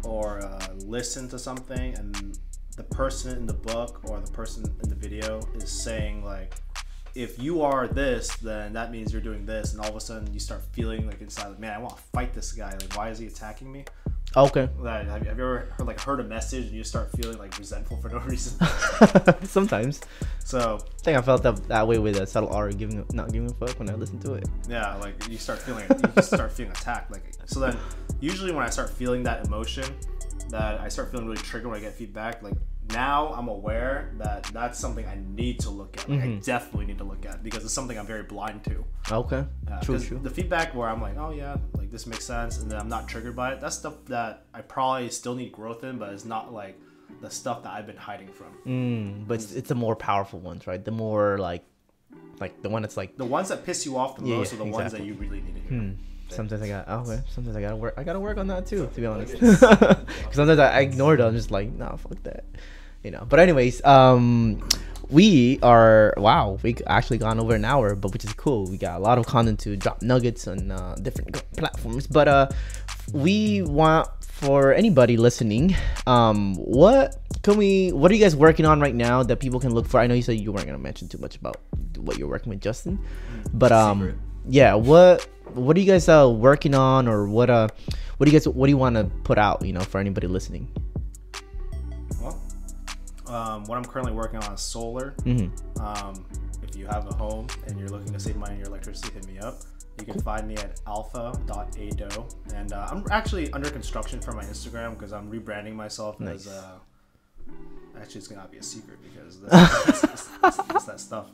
or listened to something, and the person in the book or the person in the video is saying like, if you are this, then that means you're doing this, and all of a sudden you start feeling like inside, like, man, I want to fight this guy. Like, why is he attacking me? Okay. That have you ever heard a message and you start feeling like resentful for no reason? Sometimes. So I think I felt that way with Subtle Art not giving a fuck when I listened to it. yeah, like you just start feeling attacked. Like so then usually when I start feeling that emotion, that I start feeling really triggered when I get feedback. Like now I'm aware that that's something I need to look at. Like I definitely need to look at because it's something I'm very blind to. Okay. True. The feedback where I'm like, oh yeah, like this makes sense, and then I'm not triggered by it. That's stuff that I probably still need growth in, but it's not like the stuff that I've been hiding from. But it's the more powerful ones, right? The more like the one that's like the ones that piss you off the most are the ones exactly. that you really need to hear. Sometimes sometimes I gotta work on that too, to be honest. Because sometimes I ignore it. I'm just like, nah, fuck that, But anyways, we actually gone over an hour, but which is cool. We got a lot of content to drop nuggets on different platforms. But we want, for anybody listening, what are you guys working on right now that people can look for? I know you said you weren't gonna mention too much about what you're working with Justin, but yeah, what are you guys working on, or what do you want to put out, for anybody listening? Well, what I'm currently working on is solar. If you have a home and you're looking to save money on your electricity, hit me up. You can find me at alpha.ado, and I'm actually under construction for my Instagram because I'm rebranding myself as actually it's gonna be a secret because it's that stuff.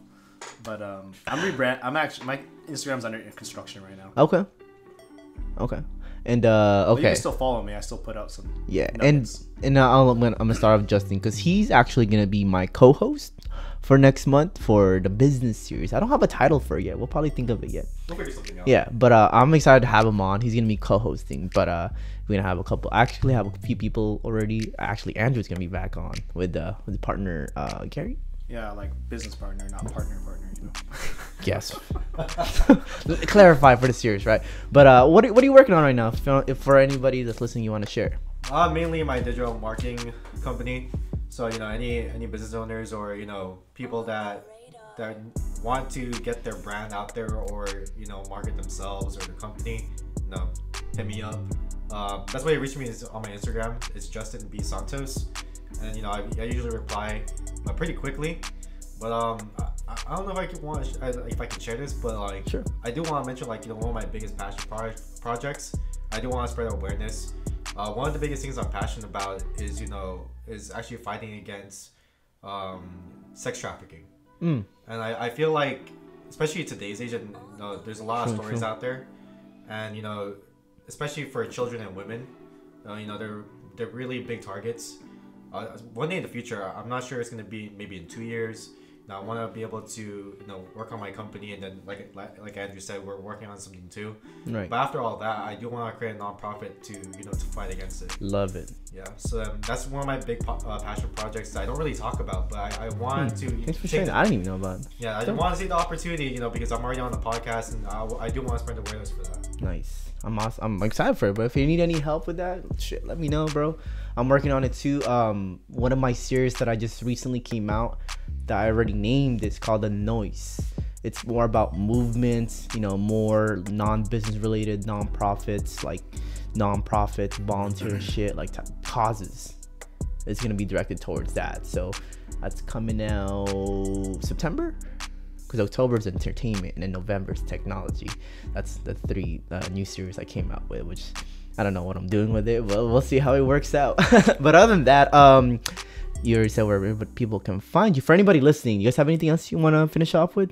But I'm actually, my Instagram's under construction right now. Okay. And okay. But you can still follow me. I still put out some. Yeah, nuggets. and I'm gonna start off Justin because he's actually gonna be my co-host for next month for the business series. I don't have a title for it yet. We'll probably think of it yet. We'll figure something out. Yeah, but I'm excited to have him on. He's gonna be co-hosting, but we're gonna have a few people already. Actually, Andrew's gonna be back on with the partner Gary. Yeah, like business partner, not partner. Yes. Clarify for the series, right? But what are you working on right now? If for anybody that's listening, you want to share. Mainly my digital marketing company. So any business owners or people that want to get their brand out there or market themselves or the company, hit me up. That's why you reach me is on my Instagram. It's Justin B Santos, and I usually reply pretty quickly. But I don't know if I can share this, but sure. I do want to mention one of my biggest passion projects. I do want to spread awareness. One of the biggest things I'm passionate about is actually fighting against sex trafficking. And I feel like, especially today's age, and there's a lot of stories out there, and especially for children and women, they're really big targets. One day in the future, I'm not sure it's going to be maybe in 2 years. Now I want to be able to work on my company, and then like Andrew said, we're working on something too. Right. But after all that, I do want to create a nonprofit to fight against it. Love it. Yeah. So that's one of my big passion projects that I don't really talk about, but I want to. Thanks for sharing. I didn't even know about it. Yeah, I want to see the opportunity, because I'm already on the podcast, and I do want to spread awareness for that. Nice. I'm excited for it, bro. If you need any help with that, shit, let me know, bro. I'm working on it too. One of my series that I just recently came out that I already named is called The Noise. It's more about movements, more non-business related nonprofits, like nonprofits, volunteer shit, like causes. It's gonna be directed towards that. So that's coming out September, because October is entertainment and then November is technology. That's the 3 new series I came out with, which I don't know what I'm doing with it. Well, we'll see how it works out. But other than that, you already said where people can find you. For anybody listening, you guys have anything else you want to finish off with?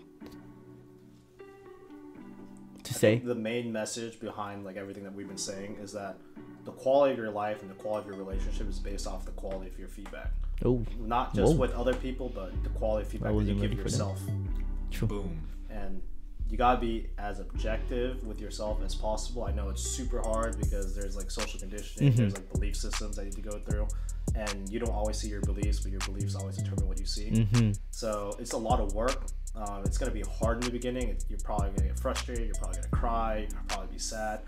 To say? The main message behind everything that we've been saying is that the quality of your life and the quality of your relationship is based off the quality of your feedback. Oh, not just with other people, but the quality of feedback that you give yourself. True. Boom. And you gotta be as objective with yourself as possible. I know it's super hard because there's social conditioning, there's belief systems that you need to go through, and you don't always see your beliefs, but your beliefs always determine what you see. So it's a lot of work. It's gonna be hard in the beginning. You're probably gonna get frustrated. You're probably gonna cry. You'll probably be sad.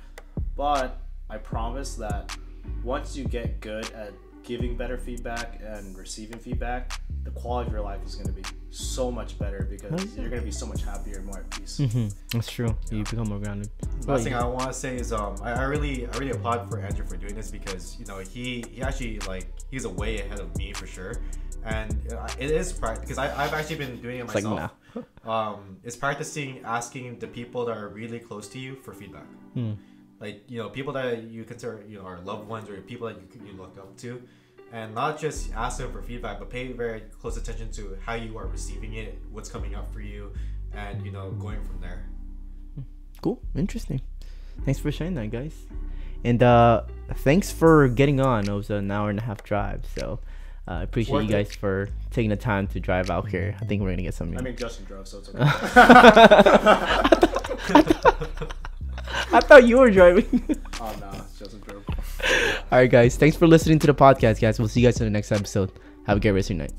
But I promise that once you get good at giving better feedback and receiving feedback, the quality of your life is gonna be so much better because Oh, yeah. you're gonna be so much happier and more at peace. That's true. You become more grounded. Last thing I want to say is I really applaud for Andrew for doing this because he actually he's a way ahead of me for sure, and it is because I've actually been doing it It's myself. like, nah. It's practicing asking the people that are really close to you for feedback. Like people that you consider are loved ones or people that you look up to, and not just ask them for feedback, but pay very close attention to how you are receiving it, what's coming up for you, and going from there. Cool. Interesting. Thanks for sharing that, guys. And thanks for getting on. It was an hour and a half drive, so I appreciate Worth you guys for taking the time to drive out here. I think we're gonna get something. I mean, Justin drove, so it's okay. I thought you were driving. Oh no, Justin drove. All right, guys. Thanks for listening to the podcast, guys. We'll see you guys in the next episode. Have a great rest of your night.